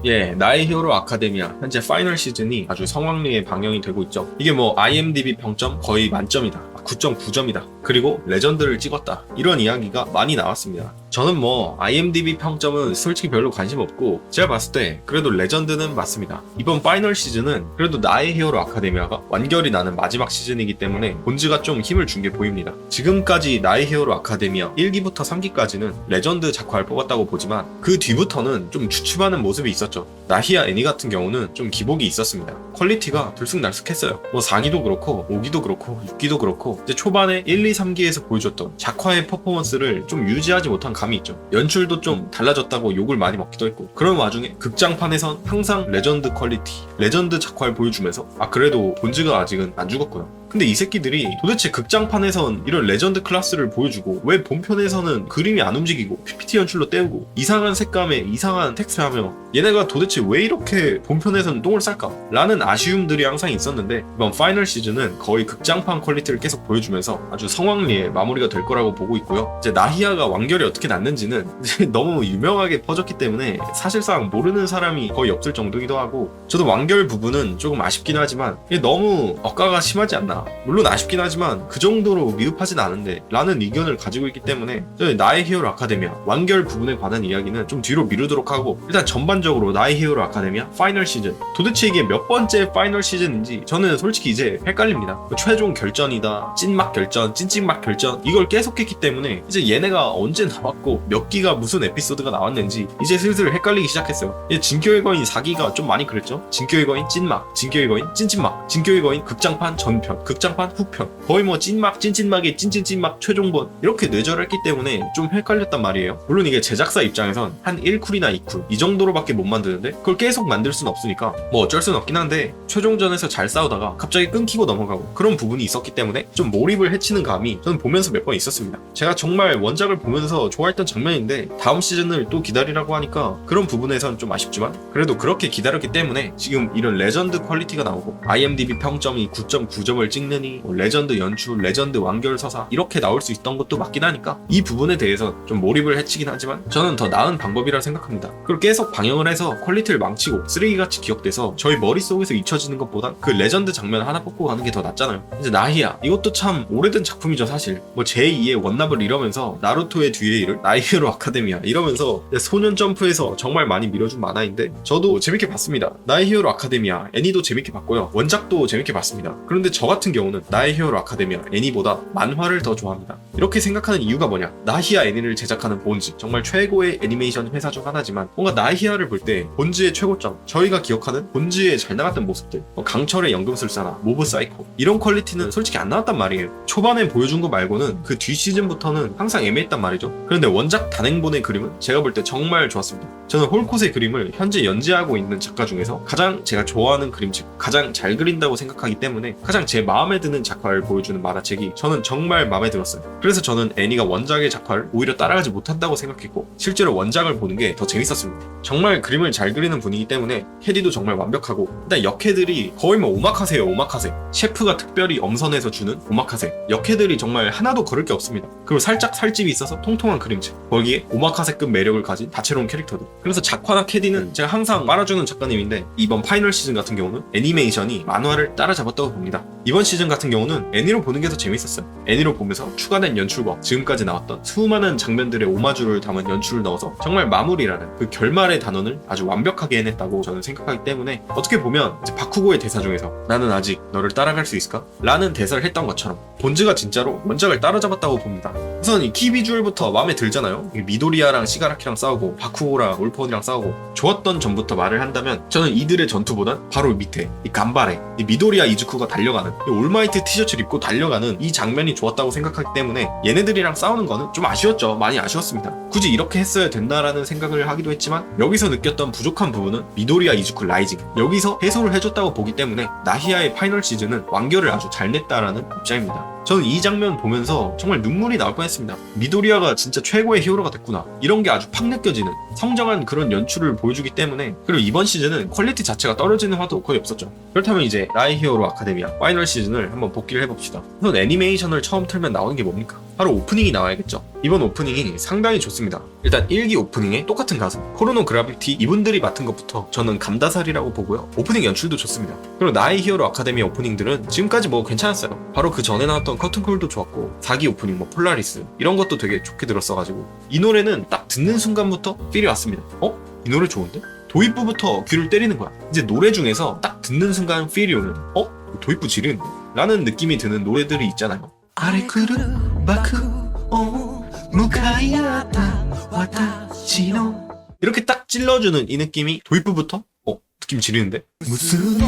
예, 나의 히어로 아카데미아 현재 파이널 시즌이 아주 성황리에 방영이 되고 있죠. 이게 뭐 IMDb 평점 거의 만점이다, 9.9점이다, 그리고 레전드를 찍었다, 이런 이야기가 많이 나왔습니다. 저는 뭐 IMDb 평점은 솔직히 별로 관심 없고, 제가 봤을 때 그래도 레전드는 맞습니다. 이번 파이널 시즌은 그래도 나의 히어로 아카데미아가 완결이 나는 마지막 시즌이기 때문에 본즈가 좀 힘을 준 게 보입니다. 지금까지 나의 히어로 아카데미아 1기부터 3기까지는 레전드 작화를 뽑았다고 보지만 그 뒤부터는 좀 주춤하는 모습이 있었죠. 나히야 애니 같은 경우는 좀 기복이 있었습니다. 퀄리티가 들쑥날쑥했어요. 뭐 4기도 그렇고 5기도 그렇고 6기도 그렇고 이제 초반에 1, 2, 3기에서 보여줬던 작화의 퍼포먼스를 좀 유지하지 못한 감이 있죠. 연출도 좀 달라졌다고 욕을 많이 먹기도 했고, 그런 와중에 극장판에선 항상 레전드 퀄리티, 레전드 작화를 보여주면서 그래도 본즈가 아직은 안 죽었구나. 근데 이 새끼들이 도대체 극장판에선 이런 레전드 클래스를 보여주고 왜 본편에서는 그림이 안 움직이고 PPT 연출로 때우고 이상한 색감에 이상한 텍스트 하며 얘네가 도대체 왜 이렇게 본편에서는 똥을 쌀까? 라는 아쉬움들이 항상 있었는데, 이번 파이널 시즌은 거의 극장판 퀄리티를 계속 보여주면서 아주 성황리에 마무리가 될 거라고 보고 있고요. 이제 나히야가 완결이 어떻게 났는지는 이제 너무 유명하게 퍼졌기 때문에 사실상 모르는 사람이 거의 없을 정도이기도 하고, 저도 완결 부분은 조금 아쉽긴 하지만 이게 너무 억가가 심하지 않나, 물론 아쉽긴 하지만 그 정도로 미흡하진 않은데 라는 의견을 가지고 있기 때문에 나의 히어로 아카데미아 완결 부분에 관한 이야기는 좀 뒤로 미루도록 하고, 일단 전반적으로 나의 히어로 아카데미아 파이널 시즌, 도대체 이게 몇 번째 파이널 시즌인지 저는 솔직히 이제 헷갈립니다. 최종 결전이다, 찐막 결전, 찐찐막 결전, 이걸 계속했기 때문에 이제 얘네가 언제 나왔고 몇 기가 무슨 에피소드가 나왔는지 이제 슬슬 헷갈리기 시작했어요. 진격의 거인 4기가 좀 많이 그랬죠. 진격의 거인 찐막, 진격의 거인 찐찐막, 진격의 거인 극장판 전편, 극장판 후편, 거의 뭐 찐막, 찐찐막의 찐찐찐막 최종본, 이렇게 뇌절했기 때문에 좀 헷갈렸단 말이에요. 물론 이게 제작사 입장에선 한 1쿨이나 2쿨 이 정도로밖에 못 만드는데 그걸 계속 만들 순 없으니까 뭐 어쩔 순 없긴 한데, 최종전에서 잘 싸우다가 갑자기 끊기고 넘어가고 그런 부분이 있었기 때문에 좀 몰입을 해치는 감이 저는 보면서 몇 번 있었습니다. 제가 정말 원작을 보면서 좋아했던 장면인데 다음 시즌을 또 기다리라고 하니까 그런 부분에선 좀 아쉽지만, 그래도 그렇게 기다렸기 때문에 지금 이런 레전드 퀄리티가 나오고 IMDb 평점이 9.9점을 찍느니 레전드 연출, 레전드 완결 서사 이렇게 나올 수 있던 것도 맞긴 하니까 이 부분에 대해서 좀 몰입을 해치긴 하지만 저는 더 나은 방법이라 생각합니다. 그걸 계속 방영을 해서 퀄리티를 망치고 쓰레기같이 기억돼서 저희 머릿속에서 잊혀지는 것보단 그 레전드 장면 하나 뽑고 가는 게 더 낫잖아요. 이제 나히야, 이것도 참 오래된 작품이죠. 사실 뭐 제2의 원납을 이러면서 나루토의 뒤에 이를 나의 히어로 아카데미아 이러면서 소년 점프에서 정말 많이 밀어준 만화인데 저도 재밌게 봤습니다. 나의 히어로 아카데미아 애니도 재밌게 봤고요, 원작도 재밌게 봤습니다. 그런데 저 같은 경우는 나의 히어로 아카데미아 애니보다 만화를 더 좋아합니다. 이렇게 생각하는 이유가 뭐냐, 나히야 애니를 제작하는 본즈, 정말 최고의 애니메이션 회사 중 하나지만 뭔가 나히야를 볼 때 본즈의 최고점, 저희가 기억하는 본즈의 잘 나갔던 모습들, 강철의 연금술사나 모브 사이코, 이런 퀄리티는 솔직히 안 나왔단 말이에요. 초반에 보여준 거 말고는 그 뒤 시즌부터는 항상 애매했단 말이죠. 그런데 원작 단행본의 그림은 제가 볼 때 정말 좋았습니다. 저는 홀콧의 그림을 현재 연재하고 있는 작가 중에서 가장 제가 좋아하는 그림책, 가장 잘 그린다고 생각하기 때문에 가장 제 마음에 드는 작화를 보여주는 만화책이 저는 정말 마음에 들었어요. 그래서 저는 애니가 원작의 작화를 오히려 따라가지 못한다고 생각했고, 실제로 원작을 보는 게 더 재밌었습니다. 정말 그림을 잘 그리는 분이기 때문에 캐디도 정말 완벽하고, 일단 역캐들이 거의 뭐 오마카세예요. 오마카세. 셰프가 특별히 엄선해서 주는 오마카세. 역캐들이 정말 하나도 거를 게 없습니다. 그리고 살짝 살집이 있어서 통통한 그림체, 거기에 오마카세급 매력을 가진 다채로운 캐릭터들. 그래서 작화나 캐디는 제가 항상 말아주는 작가님인데, 이번 파이널 시즌 같은 경우는 애니메이션이 만화를 따라잡았다고 봅니다. 이번 시즌 같은 경우는 애니로 보는 게 더 재밌었어요. 애니로 보면서 추가된 연출과 지금까지 나왔던 수많은 장면들의 오마주를 담은 연출을 넣어서 정말 마무리라는 그 결말의 단원을 아주 완벽하게 해냈다고 저는 생각하기 때문에, 어떻게 보면 이제 바쿠고의 대사 중에서 나는 아직 너를 따라갈 수 있을까? 라는 대사를 했던 것처럼 본즈가 진짜로 원작을 따라잡았다고 봅니다. 우선 이 키 비주얼부터 마음에 들잖아요. 미도리아랑 시가라키랑 싸우고 바쿠고랑 올폰이랑 싸우고, 좋았던 점부터 말을 한다면 저는 이들의 전투보단 바로 밑에 이 간발에 이 미도리아 이즈쿠가 달려가는, 이 올마이트 티셔츠를 입고 달려가는 이 장면이 좋았다고 생각하기 때문에 얘네들이랑 싸우는 거는 좀 아쉬웠죠. 많이 아쉬웠습니다. 굳이 이렇게 했어야 된다라는 생각을 하기도 했지만, 여기서 느꼈던 부족한 부분은 미도리아 이즈쿠 라이징, 여기서 해소를 해줬다고 보기 때문에 나히야의 파이널 시즌은 완결을 아주 잘 냈다라는 입장입니다. 저는 이 장면 보면서 정말 눈물이 나올 뻔했습니다. 미도리아가 진짜 최고의 히어로가 됐구나, 이런 게 아주 팍 느껴지는 성장한 그런 연출을 보여주기 때문에. 그리고 이번 시즌은 퀄리티 자체가 떨어지는 화도 거의 없었죠. 그렇다면 이제 나의 히어로 아카데미아 파이널 시즌을 한번 복귀를 해봅시다. 우선 애니메이션을 처음 틀면 나오는 게 뭡니까? 바로 오프닝이 나와야겠죠. 이번 오프닝이 상당히 좋습니다. 일단 1기 오프닝에 똑같은 가수 코로노 그라비티 이분들이 맡은 것부터 저는 감다살이라고 보고요. 오프닝 연출도 좋습니다. 그리고 나의 히어로 아카데미 오프닝들은 지금까지 뭐 괜찮았어요. 바로 그 전에 나왔던 커튼콜도 좋았고 4기 오프닝 뭐 폴라리스 이런 것도 되게 좋게 들었어가지고 이 노래는 딱 듣는 순간부터 필이 왔습니다. 이 노래 좋은데? 도입부부터 귀를 때리는 거야. 이제 노래 중에서 딱 듣는 순간 필이 오는 도입부 지르는데? 라는 느낌이 드는 노래들이 있잖아요. 아레쿠르 바쿠 오 무카이아타 와타시노 이렇게 딱 찔러주는 이 느낌이 도입부부터 느낌 지르는데? 무슨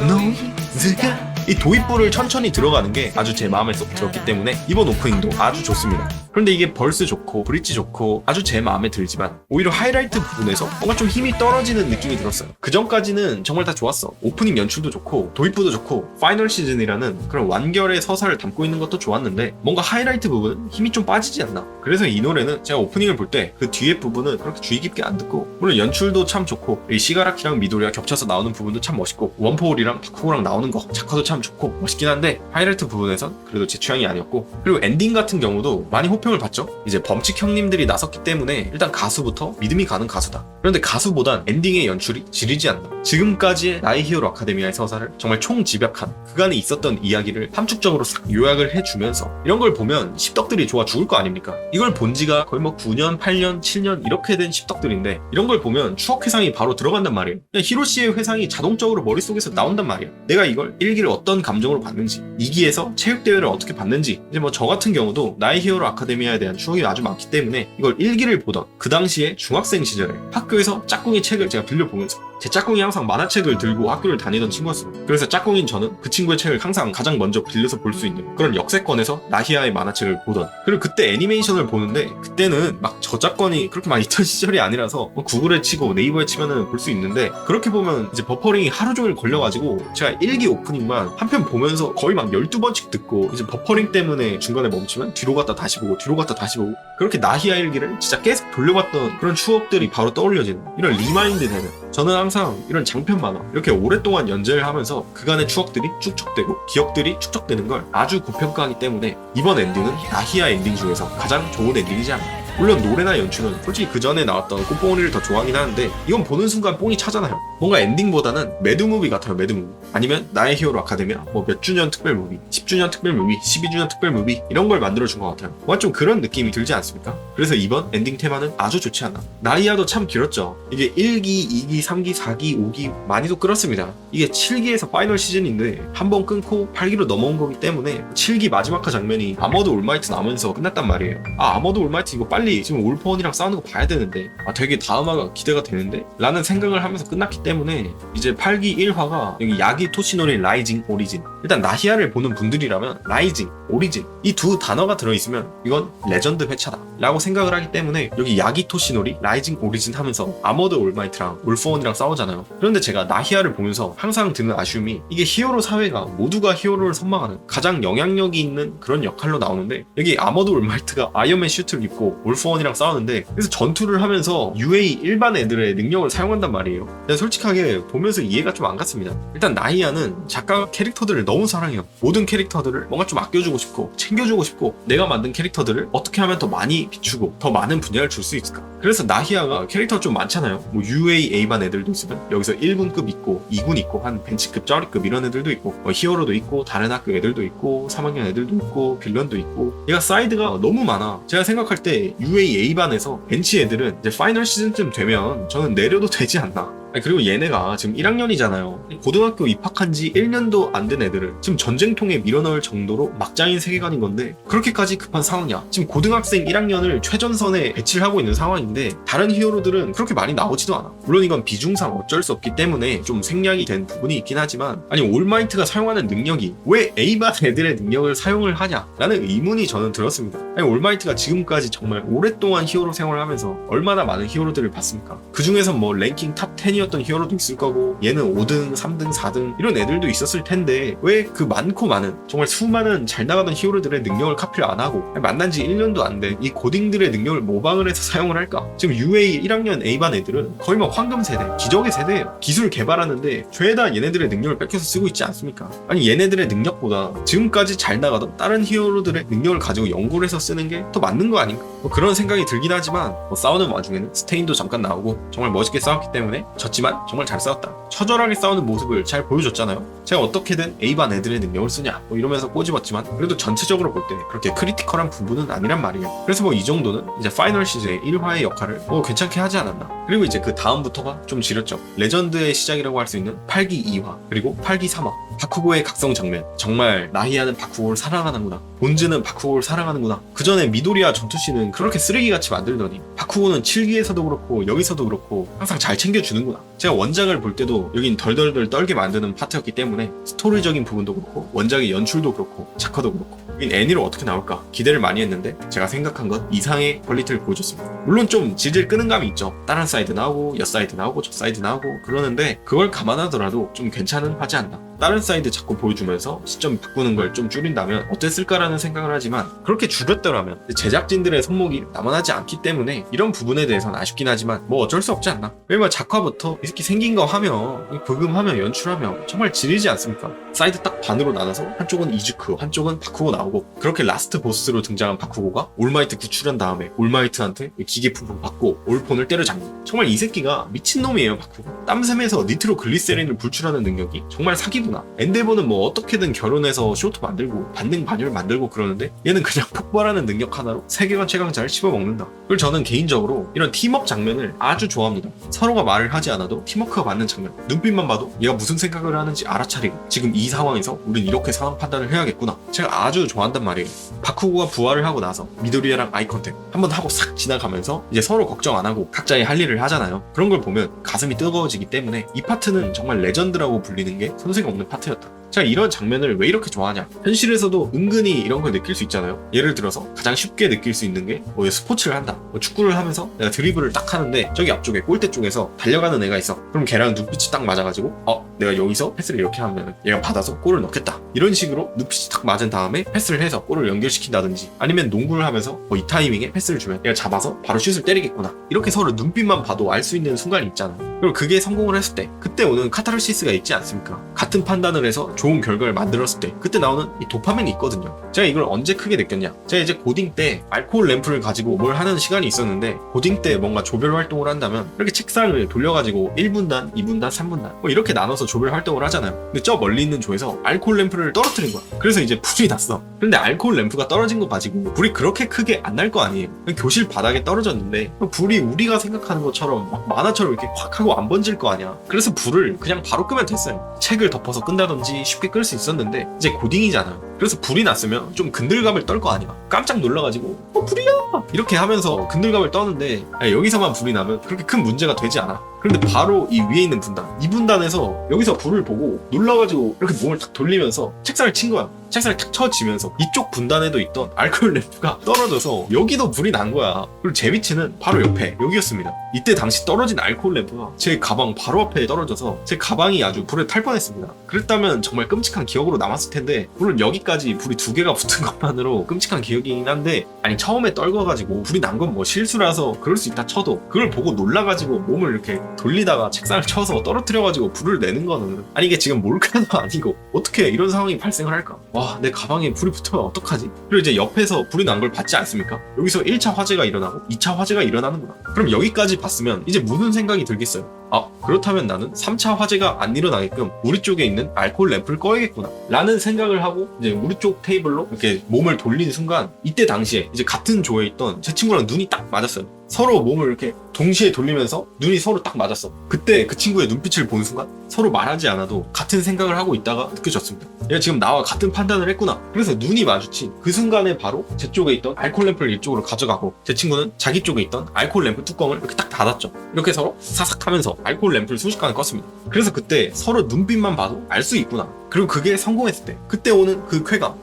노이즈가 이 도입부를 천천히 들어가는 게 아주 제 마음에 쏙 들었기 때문에 이번 오프닝도 아주 좋습니다. 그런데 이게 벌스 좋고 브릿지 좋고 아주 제 마음에 들지만 오히려 하이라이트 부분에서 뭔가 좀 힘이 떨어지는 느낌이 들었어요. 그 전까지는 정말 다 좋았어. 오프닝 연출도 좋고 도입부도 좋고 파이널 시즌이라는 그런 완결의 서사를 담고 있는 것도 좋았는데 뭔가 하이라이트 부분은 힘이 좀 빠지지 않나. 그래서 이 노래는 제가 오프닝을 볼 때 그 뒤에 부분은 그렇게 주의 깊게 안 듣고 물론 연출도 참 좋고 이 시가라키랑 미도리가 겹쳐서 나오는 부분도 참 멋있고 원포홀이랑 바쿠고랑 나오는 거 작화도 참 좋고 멋있긴 한데 하이라이트 부분에선 그래도 제 취향이 아니었고 그리고 엔딩 같은 경우도 많이 호평을 받죠. 이제 범칙 형님들이 나섰기 때문에 일단 가수부터 믿음이 가는 가수다. 그런데 가수보단 엔딩의 연출이 지리지 않나. 지금까지의 나의 히어로 아카데미아의 서사를 정말 총집약한 그간에 있었던 이야기를 함축적으로 싹 요약을 해주면서 이런 걸 보면 십덕들이 좋아 죽을 거 아닙니까? 이걸 본 지가 거의 뭐 9년, 8년, 7년 이렇게 된 십덕들인데 이런 걸 보면 추억 회상이 바로 들어간단 말이에요. 그냥 히로시의 회상이 자동적으로 머릿속에서 나온단 말이에요. 내가 이걸 1기를 어떤 감정으로 봤는지 2기에서 체육대회를 어떻게 봤는지 이제 뭐 저 같은 경우도 나의 히어로 아카데미아에 대한 추억이 아주 많기 때문에 이걸 1기를 보던 그 당시에 중학생 시절에 학교에서 짝꿍이 책을 제가 빌려보면서 제 짝꿍이 항상 만화책을 들고 학교를 다니던 친구였습니다. 그래서 짝꿍인 저는 그 친구의 책을 항상 가장 먼저 빌려서 볼 수 있는 그런 역세권에서 나히아의 만화책을 보던 그리고 그때 애니메이션을 보는데 그때는 막 저작권이 그렇게 많이 있던 시절이 아니라서 뭐 구글에 치고 네이버에 치면은 볼 수 있는데 그렇게 보면 이제 버퍼링이 하루 종일 걸려가지고 제가 1기 오프닝만 한 편 보면서 거의 막 12번씩 듣고 이제 버퍼링 때문에 중간에 멈추면 뒤로 갔다 다시 보고 뒤로 갔다 다시 보고 그렇게 나히아 1기를 진짜 계속 돌려봤던 그런 추억들이 바로 떠올려지는 이런 리마인드 되는 저는 항상 이런 장편 만화 이렇게 오랫동안 연재를 하면서 그간의 추억들이 축적되고 기억들이 축적되는 걸 아주 고평가하기 때문에 이번 엔딩은 나히아 엔딩 중에서 가장 좋은 엔딩이지 않나. 물론 노래나 연출은 솔직히 그 전에 나왔던 꽃봉오리를 더 좋아하긴 하는데 이건 보는 순간 뽕이 차잖아요. 뭔가 엔딩보다는 매드무비 같아요. 매드무비 아니면 나의 히어로 아카데미아 뭐 몇 주년 특별 무비 10주년 특별 무비 12주년 특별 무비 이런 걸 만들어준 것 같아요. 뭔가 좀 그런 느낌이 들지 않습니까? 그래서 이번 엔딩 테마는 아주 좋지 않나. 나이아도 참 길었죠. 이게 1기, 2기, 3기, 4기, 5기 많이도 끌었습니다. 이게 7기에서 파이널 시즌인데 한 번 끊고 8기로 넘어온 거기 때문에 7기 마지막화 장면이 아머드 올마이트 나오면서 끝났단 말이에요. 아머드 올마이트 이거 빨리 지금 올포원이랑 싸우는 거 봐야 되는데 되게 다음화가 기대가 되는데 라는 생각을 하면서 끝났기 때문에 이제 8기 1화가 여기 야기 토시노리 라이징 오리진 일단 나히아를 보는 분들이라면 라이징, 오리진 이 두 단어가 들어있으면 이건 레전드 회차다 라고 생각을 하기 때문에 여기 야기 토시노리 라이징 오리진 하면서 아머드 올마이트랑 올포원이랑 싸우잖아요. 그런데 제가 나히아를 보면서 항상 드는 아쉬움이 이게 히어로 사회가 모두가 히어로를 선망하는 가장 영향력이 있는 그런 역할로 나오는데 여기 아머드 올마이트가 아이언맨 슈트를 입고 올포원이랑 싸우는데 그래서 전투를 하면서 UA 일반 애들의 능력을 사용한단 말이에요. 근데 솔직하게 보면서 이해가 좀 안 갔습니다. 일단 나히아는 작가 캐릭터들을 너무 사랑해요. 모든 캐릭터들을 뭔가 좀 아껴주고 싶고 챙겨주고 싶고 내가 만든 캐릭터들을 어떻게 하면 더 많이 비추고 더 많은 분야를 줄 수 있을까. 그래서 나히아가 캐릭터가 좀 많잖아요. 뭐 UA A반 애들도 있으면 여기서 1군급 있고 2군 있고 한 벤치급 쩌리급 이런 애들도 있고 뭐 히어로도 있고 다른 학교 애들도 있고 3학년 애들도 있고 빌런도 있고 얘가 사이드가 너무 많아. 제가 생각할 때 UA A반에서 벤치 애들은 이제 파이널 시즌쯤 되면 저는 내려도 되지 않나. 그리고 얘네가 지금 1학년이잖아요. 고등학교 입학한 지 1년도 안 된 애들을 지금 전쟁통에 밀어넣을 정도로 막장인 세계관인 건데 그렇게까지 급한 상황이야. 지금 고등학생 1학년을 최전선에 배치를 하고 있는 상황인데 다른 히어로들은 그렇게 많이 나오지도 않아. 물론 이건 비중상 어쩔 수 없기 때문에 좀 생략이 된 부분이 있긴 하지만 아니 올마이트가 사용하는 능력이 왜 A반 애들의 능력을 사용을 하냐 라는 의문이 저는 들었습니다. 아니 올마이트가 지금까지 정말 오랫동안 히어로 생활을 하면서 얼마나 많은 히어로들을 봤습니까? 그 중에서 뭐 랭킹 탑 10 1번이었던 히어로도 있을 거고 얘는 5등, 3등, 4등 이런 애들도 있었을 텐데 왜 그 많고 많은 정말 수많은 잘 나가던 히어로들의 능력을 카피를 안 하고 만난 지 1년도 안 된 이 고딩들의 능력을 모방을 해서 사용을 할까? 지금 UA 1학년 A반 애들은 거의 뭐 황금 세대, 기적의 세대예요. 기술 개발하는데 죄다 얘네들의 능력을 뺏겨서 쓰고 있지 않습니까? 아니 얘네들의 능력보다 지금까지 잘 나가던 다른 히어로들의 능력을 가지고 연구를 해서 쓰는 게 더 맞는 거 아닌가? 뭐 그런 생각이 들긴 하지만 뭐 싸우는 와중에는 스테인도 잠깐 나오고 정말 멋있게 싸웠기 때문에 졌지만 정말 잘 싸웠다. 처절하게 싸우는 모습을 잘 보여줬잖아요. 제가 어떻게든 A반 애들의 능력을 쓰냐 뭐 이러면서 꼬집었지만 그래도 전체적으로 볼 때 그렇게 크리티컬한 부분은 아니란 말이에요. 그래서 뭐 이 정도는 이제 파이널 시즌의 1화의 역할을 뭐 괜찮게 하지 않았나. 그리고 이제 그 다음부터가 좀 지렸죠. 레전드의 시작이라고 할 수 있는 8기 2화 그리고 8기 3화 바쿠고의 각성 장면. 정말 나히야는 바쿠고를 사랑하는구나. 본즈는 바쿠고를 사랑하는구나. 그 전에 미도리와 전투씬은 그렇게 쓰레기같이 만들더니 바쿠고는 7기에서도 그렇고 여기서도 그렇고 항상 잘 챙겨주는구나. 제가 원작을 볼 때도 여긴 덜덜덜 떨게 만드는 파트였기 때문에 스토리적인 부분도 그렇고 원작의 연출도 그렇고 작화도 그렇고 여긴 애니로 어떻게 나올까 기대를 많이 했는데 제가 생각한 것 이상의 퀄리티를 보여줬습니다. 물론 좀 질질 끄는 감이 있죠. 다른 사이드 나오고 옆 사이드 나오고 저 사이드 나오고 그러는데 그걸 감안하더라도 좀 괜찮은 하지 않나. 다른 사이드 자꾸 보여주면서 시점 바꾸는 걸 좀 줄인다면 어땠을까라는 생각을 하지만 그렇게 줄였더라면 제작진들의 손목이 남아나지 않기 때문에 이런 부분에 대해서는 아쉽긴 하지만 뭐 어쩔 수 없지 않나. 왜냐면 작화부터 이렇게 생긴 거 하면 부금하면 연출하면 정말 지리지 않습니까? 사이드 딱 반으로 나눠서 한쪽은 이즈크 한쪽은 바쿠고 나오고 그렇게 라스트 보스로 등장한 바쿠고가 올마이트 구출한 다음에 올마이트한테 기계 품품 받고 올폰을 때려잡는 정말 이 새끼가 미친놈이에요. 바쿠고 땀샘에서 니트로 글리세린을 불출하는 능력이 정말 사기구나. 엔데버는 뭐 어떻게든 결혼해서 쇼트 만들고 반능 반열 만들고 그러는데 얘는 그냥 폭발하는 능력 하나로 세계관 최강자를 씹어먹는다. 그리고 저는 개인적으로 이런 팀업 장면을 아주 좋아합니다. 서로가 말을 하지 않아도 팀워크가 맞는 장면. 눈빛만 봐도 얘가 무슨 생각을 하는지 알아차리고 지금 이 상황에서 우린 이렇게 상황 판단을 해야겠구나. 제가 아주 좋아한단 말이에요. 바쿠고가 부활을 하고 나서 미도리아랑 아이 컨택 한번 하고 싹 지나가면서 이제 서로 걱정 안 하고 각자의 할 일을 하잖아요. 그런 걸 보면 가슴이 뜨거워지기 때문에 이 파트는 정말 레전드라고 불리는 게 손색 없는 파트였다. 제가 이런 장면을 왜 이렇게 좋아하냐. 현실에서도 은근히 이런 걸 느낄 수 있잖아요. 예를 들어서 가장 쉽게 느낄 수 있는 게 스포츠를 한다. 축구를 하면서 내가 드리블을 딱 하는데 저기 앞쪽에 골대 쪽에서 달려가는 애가 있어. 그럼 걔랑 눈빛이 딱 맞아가지고 내가 여기서 패스를 이렇게 하면 얘가 받아서 골을 넣겠다. 이런 식으로 눈빛이 딱 맞은 다음에 패스를 해서 골을 연결시킨다든지 아니면 농구를 하면서 이 타이밍에 패스를 주면 얘가 잡아서 바로 슛을 때리겠구나. 이렇게 서로 눈빛만 봐도 알 수 있는 순간이 있잖아요. 그리고 그게 성공을 했을 때 그때 오는 카타르시스가 있지 않습니까? 같은 판단을 해서 좋은 결과를 만들었을 때 그때 나오는 이 도파민이 있거든요. 제가 이걸 언제 크게 느꼈냐. 제가 이제 고딩 때 알코올 램프를 가지고 뭘 하는 시간이 있었는데 고딩 때 뭔가 조별 활동을 한다면 이렇게 책상을 돌려가지고 1분단, 2분단, 3분단 뭐 이렇게 나눠서 조별 활동을 하잖아요. 근데 저 멀리 있는 조에서 알코올 램프를 떨어뜨린 거야. 그래서 이제 불이 났어. 근데 알코올 램프가 떨어진 거 가지고 불이 그렇게 크게 안 날 거 아니에요. 교실 바닥에 떨어졌는데 불이 우리가 생각하는 것처럼 막 만화처럼 이렇게 확 하고 안 번질 거 아니야. 그래서 불을 그냥 바로 끄면 됐어요. 책을 덮어서 끈다든지 쉽게 끌 수 있었는데 이제 고딩이잖아요. 그래서 불이 났으면 좀 근들감을 떨 거 아니야. 깜짝 놀라가지고 불이야! 이렇게 하면서 근들감을 떠는데 여기서만 불이 나면 그렇게 큰 문제가 되지 않아. 그런데 바로 이 위에 있는 분단, 이 분단에서 여기서 불을 보고 놀라가지고 이렇게 몸을 딱 돌리면서 책상을 친 거야. 책상을 탁 쳐지면서 이쪽 분단에도 있던 알코올 램프가 떨어져서 여기도 불이 난 거야. 그리고 제 위치는 바로 옆에 여기였습니다. 이때 당시 떨어진 알코올 램프가 제 가방 바로 앞에 떨어져서 제 가방이 아주 불에 탈 뻔했습니다. 그랬다면 정말 끔찍한 기억으로 남았을 텐데 물론 여기까지 불이 2개가 붙은 것만으로 끔찍한 기억이긴 한데 아니 처음에 떨궈가지고 불이 난 건 뭐 실수라서 그럴 수 있다 쳐도 그걸 보고 놀라가지고 몸을 이렇게 돌리다가 책상을 쳐서 떨어뜨려가지고 불을 내는 거는 아니 이게 지금 몰카도 아니고 어떻게 이런 상황이 발생을 할까. 와, 내 가방에 불이 붙으면 어떡하지? 그리고 이제 옆에서 불이 난 걸 봤지 않습니까? 여기서 1차 화재가 일어나고 2차 화재가 일어나는구나. 그럼 여기까지 봤으면 이제 무슨 생각이 들겠어요? 그렇다면 나는 3차 화재가 안 일어나게끔 우리 쪽에 있는 알코올 램프를 꺼야겠구나 라는 생각을 하고 이제 우리 쪽 테이블로 이렇게 몸을 돌린 순간 이때 당시에 이제 같은 조에 있던 제 친구랑 눈이 딱 맞았어요. 서로 몸을 이렇게 동시에 돌리면서 눈이 서로 딱 맞았어. 그때 그 친구의 눈빛을 본 순간 서로 말하지 않아도 같은 생각을 하고 있다가 느껴졌습니다. 얘가 지금 나와 같은 판단을 했구나. 그래서 눈이 마주친 그 순간에 바로 제 쪽에 있던 알코올 램프를 이쪽으로 가져가고 제 친구는 자기 쪽에 있던 알코올 램프 뚜껑을 이렇게 딱 닫았죠. 이렇게 서로 사삭 하면서 알코올 램프를 순식간에 껐습니다. 그래서 그때 서로 눈빛만 봐도 알 수 있구나. 그리고 그게 성공했을 때 그때 오는 그 쾌감,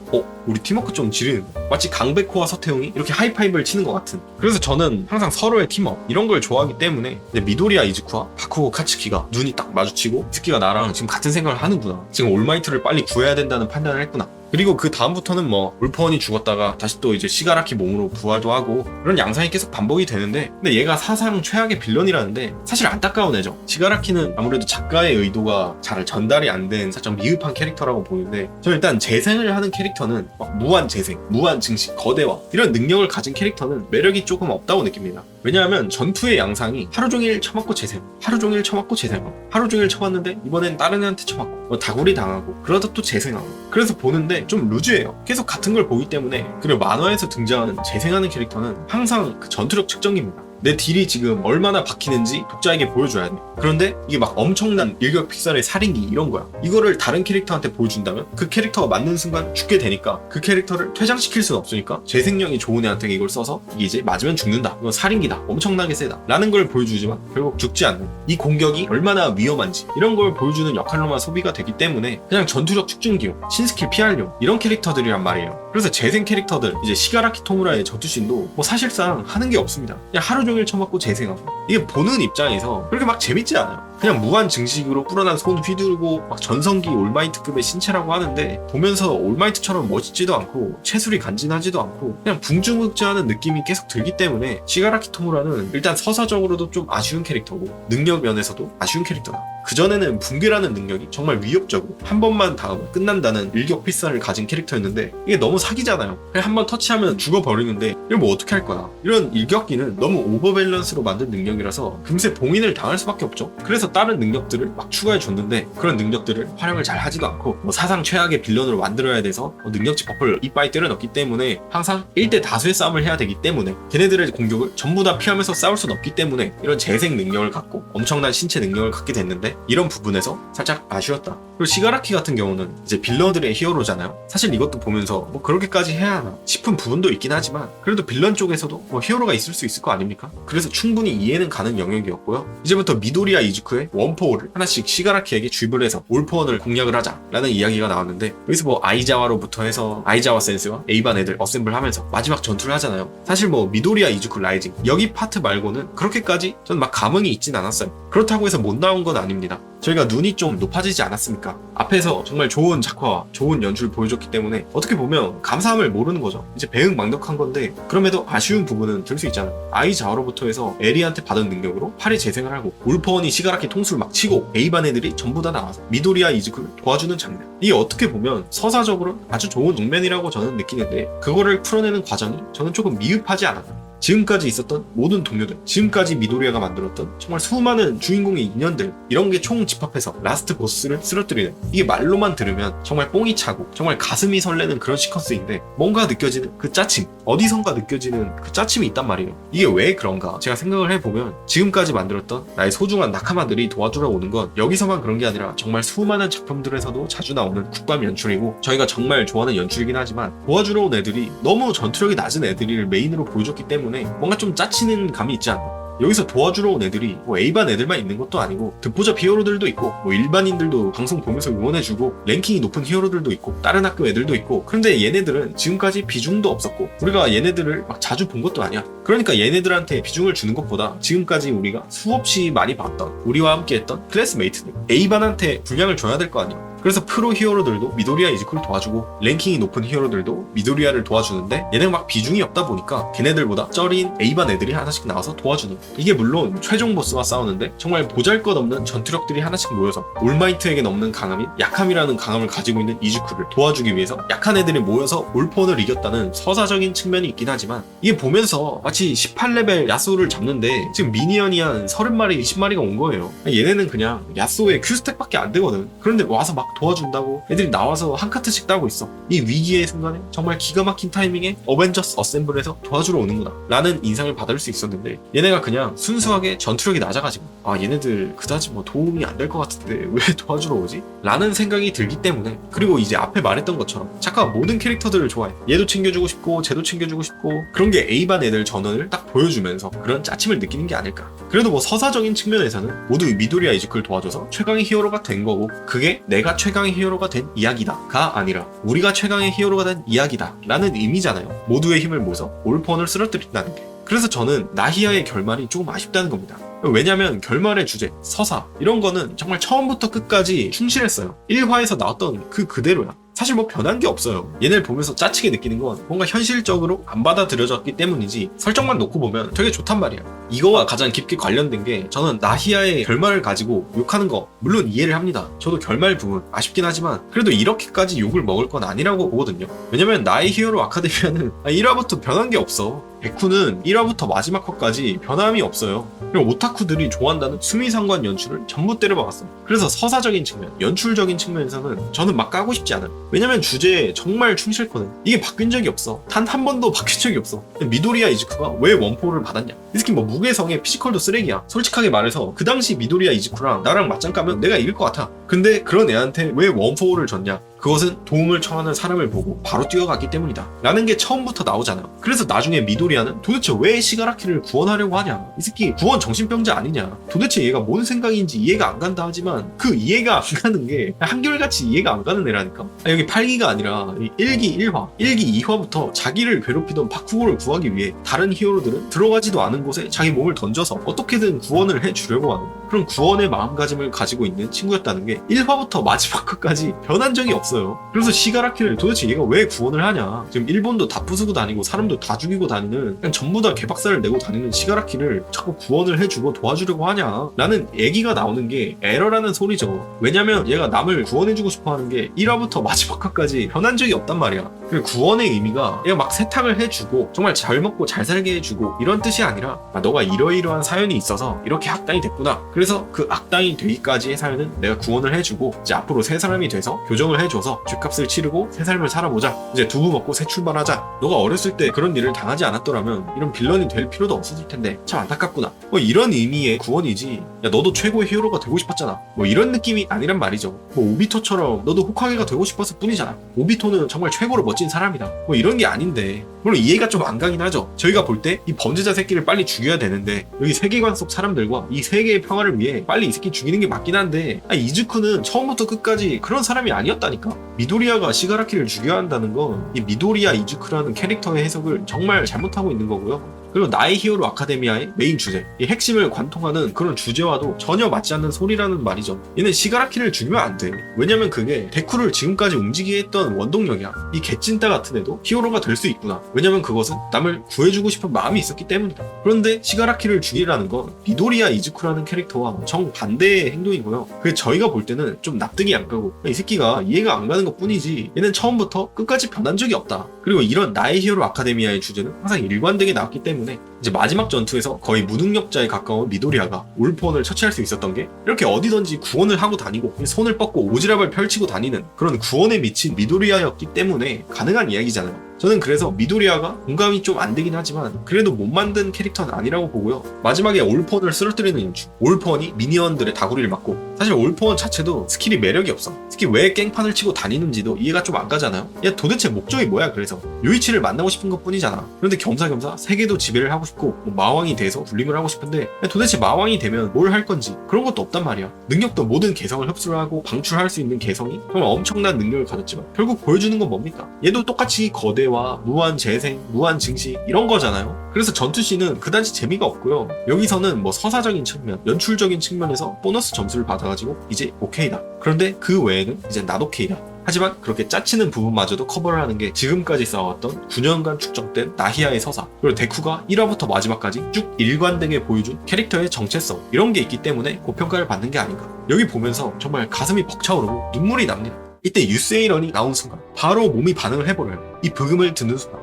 우리 팀워크 좀 지르는데, 마치 강백호와 서태웅이 이렇게 하이파이브를 치는 것 같은. 그래서 저는 항상 서로의 팀워크 이런 걸 좋아하기 때문에 미도리와 이즈쿠와 바쿠고 카츠키가 눈이 딱 마주치고 이즈키가 나랑 지금 같은 생각을 하는구나, 지금 올마이트를 빨리 구해야 된다는 판단을 했구나. 그리고 그 다음부터는 뭐 올퍼원이 죽었다가 다시 또 이제 시가라키 몸으로 부활도 하고 그런 양상이 계속 반복이 되는데, 근데 얘가 사상 최악의 빌런이라는데 사실 안타까운 애죠. 시가라키는 아무래도 작가의 의도가 잘 전달이 안 된 살짝 미흡한 캐릭터라고 보는데, 저는 일단 재생을 하는 캐릭터는 막 무한 재생, 무한 증식, 거대화 이런 능력을 가진 캐릭터는 매력이 조금 없다고 느낍니다. 왜냐하면 전투의 양상이 하루 종일 쳐맞고 재생, 하루 종일 쳐맞고 재생하고, 하루 종일 쳐맞는데 이번엔 다른 애한테 쳐맞고 뭐 다구리 당하고 그러다 또 재생하고, 그래서 보는데 좀 루즈해요. 계속 같은 걸 보기 때문에. 그리고 만화에서 등장하는 재생하는 캐릭터는 항상 그 전투력 측정기입니다. 내 딜이 지금 얼마나 박히는지 독자에게 보여줘야 돼. 그런데 이게 막 엄청난 일격 필살의 살인기 이런 거야. 이거를 다른 캐릭터한테 보여준다면 그 캐릭터가 맞는 순간 죽게 되니까 그 캐릭터를 퇴장시킬 수는 없으니까 재생력이 좋은 애한테 이걸 써서 이게 이제 맞으면 죽는다, 이건 살인기다, 엄청나게 세다 라는 걸 보여주지만 결국 죽지 않는 이 공격이 얼마나 위험한지 이런 걸 보여주는 역할로만 소비가 되기 때문에 그냥 전투력 측정기용, 신스킬 피할용 이런 캐릭터들이란 말이에요. 그래서 재생 캐릭터들, 이제 시가라키 토무라의 전투씬도 뭐 사실상 하는 게 없습니다. 그냥 하루 종일 쳐맞고 재생하고, 이게 보는 입장에서 그렇게 막 재밌지 않아요. 그냥 무한 증식으로 불어난 손 휘두르고 막 전성기 올마이트급의 신체라고 하는데, 보면서 올마이트처럼 멋있지도 않고 체술이 간지나지도 않고 그냥 붕주묵주하는 느낌이 계속 들기 때문에 시가라키 토무라는 일단 서사적으로도 좀 아쉬운 캐릭터고 능력 면에서도 아쉬운 캐릭터다. 그전에는 붕괴라는 능력이 정말 위협적으고 한 번만 닿으면 끝난다는 일격 필살을 가진 캐릭터였는데, 이게 너무 사기잖아요. 그냥 한 번 터치하면 죽어버리는데 이걸 뭐 어떻게 할 거야. 이런 일격기는 너무 오버밸런스로 만든 능력이라서 금세 봉인을 당할 수밖에 없죠. 그래서 다른 능력들을 막 추가해 줬는데 그런 능력들을 활용을 잘 하지도 않고, 뭐 사상 최악의 빌런으로 만들어야 돼서 능력치 버프를 이빠이 때려 넣기 때문에 항상 1대 다수의 싸움을 해야 되기 때문에 걔네들의 공격을 전부 다 피하면서 싸울 수는 없기 때문에 이런 재생 능력을 갖고 엄청난 신체 능력을 갖게 됐는데, 이런 부분에서 살짝 아쉬웠다. 그리고 시가라키 같은 경우는 이제 빌런들의 히어로잖아요. 사실 이것도 보면서 뭐 그렇게까지 해야 하나 싶은 부분도 있긴 하지만, 그래도 빌런 쪽에서도 뭐 히어로가 있을 수 있을 거 아닙니까? 그래서 충분히 이해는 가는 영역이었고요. 이제부터 미도리와 이즈쿠의 원포를 하나씩 시가라키에게 주입을 해서 올포원을 공략을 하자라는 이야기가 나왔는데, 여기서 뭐 아이자와로부터 해서 아이자와 센스와 에이반 애들 어셈블 하면서 마지막 전투를 하잖아요. 사실 뭐 미도리와 이즈쿠 라이징 여기 파트 말고는 그렇게까지 전 막 감흥이 있진 않았어요. 그렇다고 해서 못 나온 건 아닙니다. 저희가 눈이 좀 높아지지 않았습니까? 앞에서 정말 좋은 작화와 좋은 연출을 보여줬기 때문에 어떻게 보면 감사함을 모르는 거죠. 이제 배응망덕한 건데, 그럼에도 아쉬운 부분은 들 수 있잖아요. 아이자와로부터 해서 에리한테 받은 능력으로 팔이 재생을 하고, 올퍼원이 시가라키 통수를 막 치고 에이반 애들이 전부 다 나와서 미도리와 이즈쿠를 도와주는 장면, 이게 어떻게 보면 서사적으로 아주 좋은 장면이라고 저는 느끼는데, 그거를 풀어내는 과정이 저는 조금 미흡하지 않았나. 지금까지 있었던 모든 동료들, 지금까지 미도리아가 만들었던 정말 수많은 주인공의 인연들, 이런 게 총 집합해서 라스트 보스를 쓰러뜨리는, 이게 말로만 들으면 정말 뽕이 차고 정말 가슴이 설레는 그런 시퀀스인데, 뭔가 느껴지는 그 짜침, 어디선가 느껴지는 그 짜침이 있단 말이에요. 이게 왜 그런가 제가 생각을 해보면, 지금까지 만들었던 나의 소중한 나카마들이 도와주러 오는 건 여기서만 그런 게 아니라 정말 수많은 작품들에서도 자주 나오는 국밥 연출이고, 저희가 정말 좋아하는 연출이긴 하지만 도와주러 온 애들이 너무 전투력이 낮은 애들을 메인으로 보여줬기 때문에 뭔가 좀 짜치는 감이 있지 않나. 여기서 도와주러 온 애들이 뭐 A반 애들만 있는 것도 아니고 듣보잡 히어로들도 있고, 뭐 일반인들도 방송 보면서 응원해주고, 랭킹이 높은 히어로들도 있고, 다른 학교 애들도 있고. 그런데 얘네들은 지금까지 비중도 없었고 우리가 얘네들을 막 자주 본 것도 아니야. 그러니까 얘네들한테 비중을 주는 것보다 지금까지 우리가 수없이 많이 봤던, 우리와 함께 했던 클래스메이트들 A반한테 분량을 줘야 될 거 아니야. 그래서 프로 히어로들도 미도리아 이즈쿠를 도와주고, 랭킹이 높은 히어로들도 미도리아를 도와주는데, 얘네가 막 비중이 없다 보니까 걔네들보다 쩔인 A반 애들이 하나씩 나와서 도와주는, 이게 물론 최종 보스와 싸우는데 정말 보잘것없는 전투력들이 하나씩 모여서 올마이트에겐 없는 강함인 약함이라는 강함을 가지고 있는 이즈쿠를 도와주기 위해서 약한 애들이 모여서 올폰을 이겼다는 서사적인 측면이 있긴 하지만, 이게 보면서 마치 18레벨 야스오를 잡는데 지금 미니언이 한 30마리 20마리가 온 거예요. 얘네는 그냥 야스오의 Q스택밖에 안 되거든. 그런데 와서 막 도와준다고 애들이 나와서 한 카트씩 따고 있어. 이 위기의 순간에 정말 기가 막힌 타이밍에 어벤져스 어셈블에서 도와주러 오는구나 라는 인상을 받을 수 있었는데, 얘네가 그냥 순수하게 전투력이 낮아가지고 얘네들 그다지 뭐 도움이 안 될 것 같은데 왜 도와주러 오지? 라는 생각이 들기 때문에, 그리고 이제 앞에 말했던 것처럼 작가가 모든 캐릭터들을 좋아해. 얘도 챙겨주고 싶고 쟤도 챙겨주고 싶고, 그런 게 A반 애들 전원을 딱 보여주면서 그런 짜침을 느끼는 게 아닐까. 그래도 뭐 서사적인 측면에서는 모두 미도리아 이즈쿠를 도와줘서 최강의 히어로가 된 거고, 그게 내가 최강의 히어로가 된 이야기다가 아니라 우리가 최강의 히어로가 된 이야기다 라는 의미잖아요. 모두의 힘을 모아서 올폰을 쓰러뜨린다는 게. 그래서 저는 나히아의 결말이 조금 아쉽다는 겁니다. 왜냐면 결말의 주제, 서사 이런 거는 정말 처음부터 끝까지 충실했어요. 1화에서 나왔던 그 그대로야. 사실 뭐 변한 게 없어요. 얘네를 보면서 짜치게 느끼는 건 뭔가 현실적으로 안 받아들여졌기 때문이지 설정만 놓고 보면 되게 좋단 말이야. 이거와 가장 깊게 관련된 게 저는 나히아의 결말을 가지고 욕하는 거 물론 이해를 합니다. 저도 결말 부분 아쉽긴 하지만 그래도 이렇게까지 욕을 먹을 건 아니라고 보거든요. 왜냐면 나의 히어로 아카데미아는 1화부터 변한 게 없어. 데쿠는 1화부터 마지막 화까지 변함이 없어요. 그리고 오타쿠들이 좋아한다는 수미상관 연출을 전부 때려박았어. 그래서 서사적인 측면, 연출적인 측면에서는 저는 막 까고 싶지 않아요. 왜냐면 주제에 정말 충실거든. 이게 바뀐 적이 없어. 단 한 번도 바뀐 적이 없어. 미도리야 이즈쿠가 왜 원포를 받았냐? 이 새끼 뭐 무게성에 피지컬도 쓰레기야. 솔직하게 말해서 그 당시 미도리야 이즈쿠랑 나랑 맞짱 까면 내가 이길 것 같아. 근데 그런 애한테 왜 원포를 줬냐? 그것은 도움을 청하는 사람을 보고 바로 뛰어갔기 때문이다 라는 게 처음부터 나오잖아요. 그래서 나중에 미도리아는 도대체 왜 시가라키를 구원하려고 하냐, 이 새끼 구원 정신병자 아니냐, 도대체 얘가 뭔 생각인지 이해가 안 간다 하지만 그 이해가 안 가는 게 한결같이 이해가 안 가는 애라니까. 여기 8기가 아니라 1기 1화 1기 2화부터 자기를 괴롭히던 바쿠고를 구하기 위해 다른 히어로들은 들어가지도 않은 곳에 자기 몸을 던져서 어떻게든 구원을 해주려고 하는 그런 구원의 마음가짐을 가지고 있는 친구였다는 게 1화부터 마지막 끝까지 변한 적이 없어요. 그래서 시가라키를 도대체 얘가 왜 구원을 하냐, 지금 일본도 다 부수고 다니고 사람도 다 죽이고 다니는 그냥 전부 다 개박살을 내고 다니는 시가라키를 자꾸 구원을 해주고 도와주려고 하냐 라는 얘기가 나오는 게 에러라는 소리죠. 왜냐면 얘가 남을 구원해주고 싶어하는 게 1화부터 마지막 화까지 변한 적이 없단 말이야. 그 구원의 의미가 얘가 막 세탁을 해주고 정말 잘 먹고 잘 살게 해주고 이런 뜻이 아니라 너가 이러이러한 사연이 있어서 이렇게 악당이 됐구나, 그래서 그 악당이 되기까지의 사연은 내가 구원을 해주고 이제 앞으로 새 사람이 돼서 교정을 해줘서 죗값을 치르고 새 삶을 살아보자, 이제 두부 먹고 새 출발하자. 너가 어렸을 때 그런 일을 당하지 않았더라면 이런 빌런이 될 필요도 없었을 텐데 참 안타깝구나, 뭐 이런 의미의 구원이지, 야 너도 최고의 히어로가 되고 싶었잖아, 뭐 이런 느낌이 아니란 말이죠. 뭐 오비토처럼 너도 호카게가 되고 싶었을 뿐이잖아. 오비토는 정말 최고로 멋진 사람이다, 뭐 이런 게 아닌데. 물론 이해가 좀 안 가긴 하죠. 저희가 볼 때 이 범죄자 새끼를 빨리 죽여야 되는데 여기 세계관 속 사람들과 이 세계의 평화를 위해 빨리 이 새끼 죽이는 게 맞긴 한데, 이즈쿠는 처음부터 끝까지 그런 사람이 아니었다니까. 미도리아가 시가라키를 죽여야 한다는 건 이 미도리아 이즈쿠라는 캐릭터의 해석을 정말 잘못하고 있는 거고요. 그리고 나의 히어로 아카데미아의 메인 주제, 이 핵심을 관통하는 그런 주제와도 전혀 맞지 않는 소리라는 말이죠. 얘는 시가라키를 죽이면 안 돼. 왜냐면 그게 데쿠를 지금까지 움직이게 했던 원동력이야. 이 개찐따 같은 애도 히어로가 될 수 있구나. 왜냐면 그것은 남을 구해주고 싶은 마음이 있었기 때문이다. 그런데 시가라키를 죽이라는 건 미도리아 이즈쿠라는 캐릭터와 정반대의 행동이고요. 그게 저희가 볼 때는 좀 납득이 안 가고 이 새끼가 이해가 안 가는 것 뿐이지 얘는 처음부터 끝까지 변한 적이 없다. 그리고 이런 나의 히어로 아카데미아의 주제는 항상 일관되게 나왔기 때문에 이제 마지막 전투에서 거의 무능력자에 가까운 미도리아가 울폰을 처치할 수 있었던 게 이렇게 어디든지 구원을 하고 다니고 손을 뻗고 오지랖을 펼치고 다니는 그런 구원에 미친 미도리아였기 때문에 가능한 이야기잖아요. 저는 그래서 미도리아가 공감이 좀 안 되긴 하지만 그래도 못 만든 캐릭터는 아니라고 보고요. 마지막에 올폰을 쓰러뜨리는 연출, 올폰이 미니언들의 다구리를 맞고, 사실 올폰 자체도 스킬이 매력이 없어. 특히 왜 깽판을 치고 다니는지도 이해가 좀 안 가잖아요. 야 도대체 목적이 뭐야? 그래서 요이치를 만나고 싶은 것 뿐이잖아. 그런데 겸사겸사 세계도 지배를 하고 싶고 뭐 마왕이 돼서 군림을 하고 싶은데 야, 도대체 마왕이 되면 뭘 할 건지 그런 것도 없단 말이야. 능력도 모든 개성을 흡수를 하고 방출할 수 있는 개성이 정말 엄청난 능력을 가졌지만 결국 보여주는 건 뭡니까? 얘도 똑같이 거대와 무한 재생, 무한 증식 이런 거잖아요. 그래서 전투씬은 그다지 재미가 없고요. 여기서는 뭐 서사적인 측면, 연출적인 측면에서 보너스 점수를 받아가지고 이제 오케이다. 그런데 그 외에는 이제 낫 오케이다. 하지만 그렇게 짜치는 부분마저도 커버를 하는 게 지금까지 쌓아왔던 9년간 축적된 나히아의 서사, 그리고 데쿠가 1화부터 마지막까지 쭉 일관되게 보여준 캐릭터의 정체성, 이런 게 있기 때문에 고평가를 받는 게 아닌가. 여기 보면서 정말 가슴이 벅차오르고 눈물이 납니다. 이때 유세이런이 나온 순간 바로 몸이 반응을 해버려요. 이 브금을 듣는 순간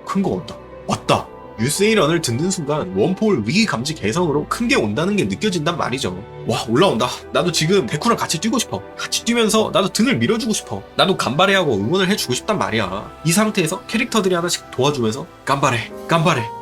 큰 거 온다, 왔다. 유세이런을 듣는 순간 원포울 위기 감지 개성으로 큰 게 온다는 게 느껴진단 말이죠. 와 올라온다. 나도 지금 데쿠랑 같이 뛰고 싶어. 같이 뛰면서 나도 등을 밀어주고 싶어. 나도 간바레하고 응원을 해주고 싶단 말이야. 이 상태에서 캐릭터들이 하나씩 도와주면서 간바레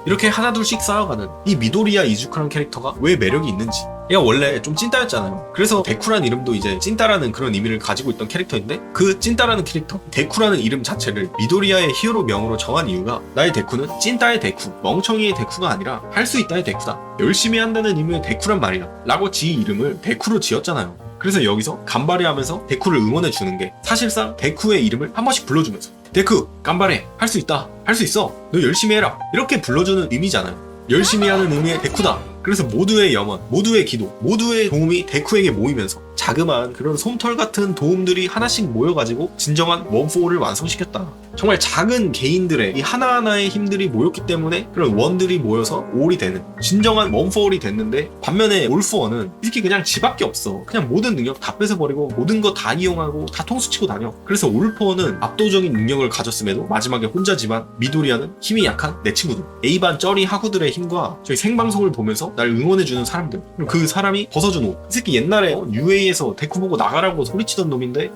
이렇게 하나둘씩 쌓아가는 이 미도리아 이즈쿠라는 캐릭터가 왜 매력이 있는지. 얘가 원래 좀 찐따였잖아요. 그래서 데쿠라는 이름도 이제 찐따라는 그런 의미를 가지고 있던 캐릭터인데, 그 찐따라는 캐릭터, 데쿠라는 이름 자체를 미도리아의 히어로 명으로 정한 이유가 나의 데쿠는 찐따의 데쿠, 멍청이의 데쿠가 아니라 할 수 있다의 데쿠다. 열심히 한다는 의미의 데쿠란 말이야 라고 지 이름을 데쿠로 지었잖아요. 그래서 여기서 간발에 하면서 데쿠를 응원해 주는 게 사실상 데쿠의 이름을 한 번씩 불러주면서 데쿠 간발해 할 수 있다 할 수 있어 너 열심히 해라 이렇게 불러주는 의미잖아요. 열심히 하는 의미의 데쿠다. 그래서 모두의 염원, 모두의 기도, 모두의 도움이 데쿠에게 모이면서 자그마한 그런 솜털 같은 도움들이 하나씩 모여가지고 진정한 원포를 완성시켰다. 정말 작은 개인들의 이 하나하나의 힘들이 모였기 때문에 그런 원들이 모여서 올이 되는 진정한 원포이 됐는데, 반면에 올포원은 이렇게 그냥 지밖에 없어. 그냥 모든 능력 다 뺏어버리고 모든 거 다 이용하고 다 통수치고 다녀. 그래서 올포원은 압도적인 능력을 가졌음에도 마지막에 혼자지만 미도리아는 힘이 약한 내 친구들, A반 쩌리 하구들의 힘과 저희 생방송을 보면서 날 응원해주는 사람들, 그리고 그 사람이 벗어준 옷. 이 새끼 옛날에 UA에서 데쿠 보고 나가라고 소리치던 놈인데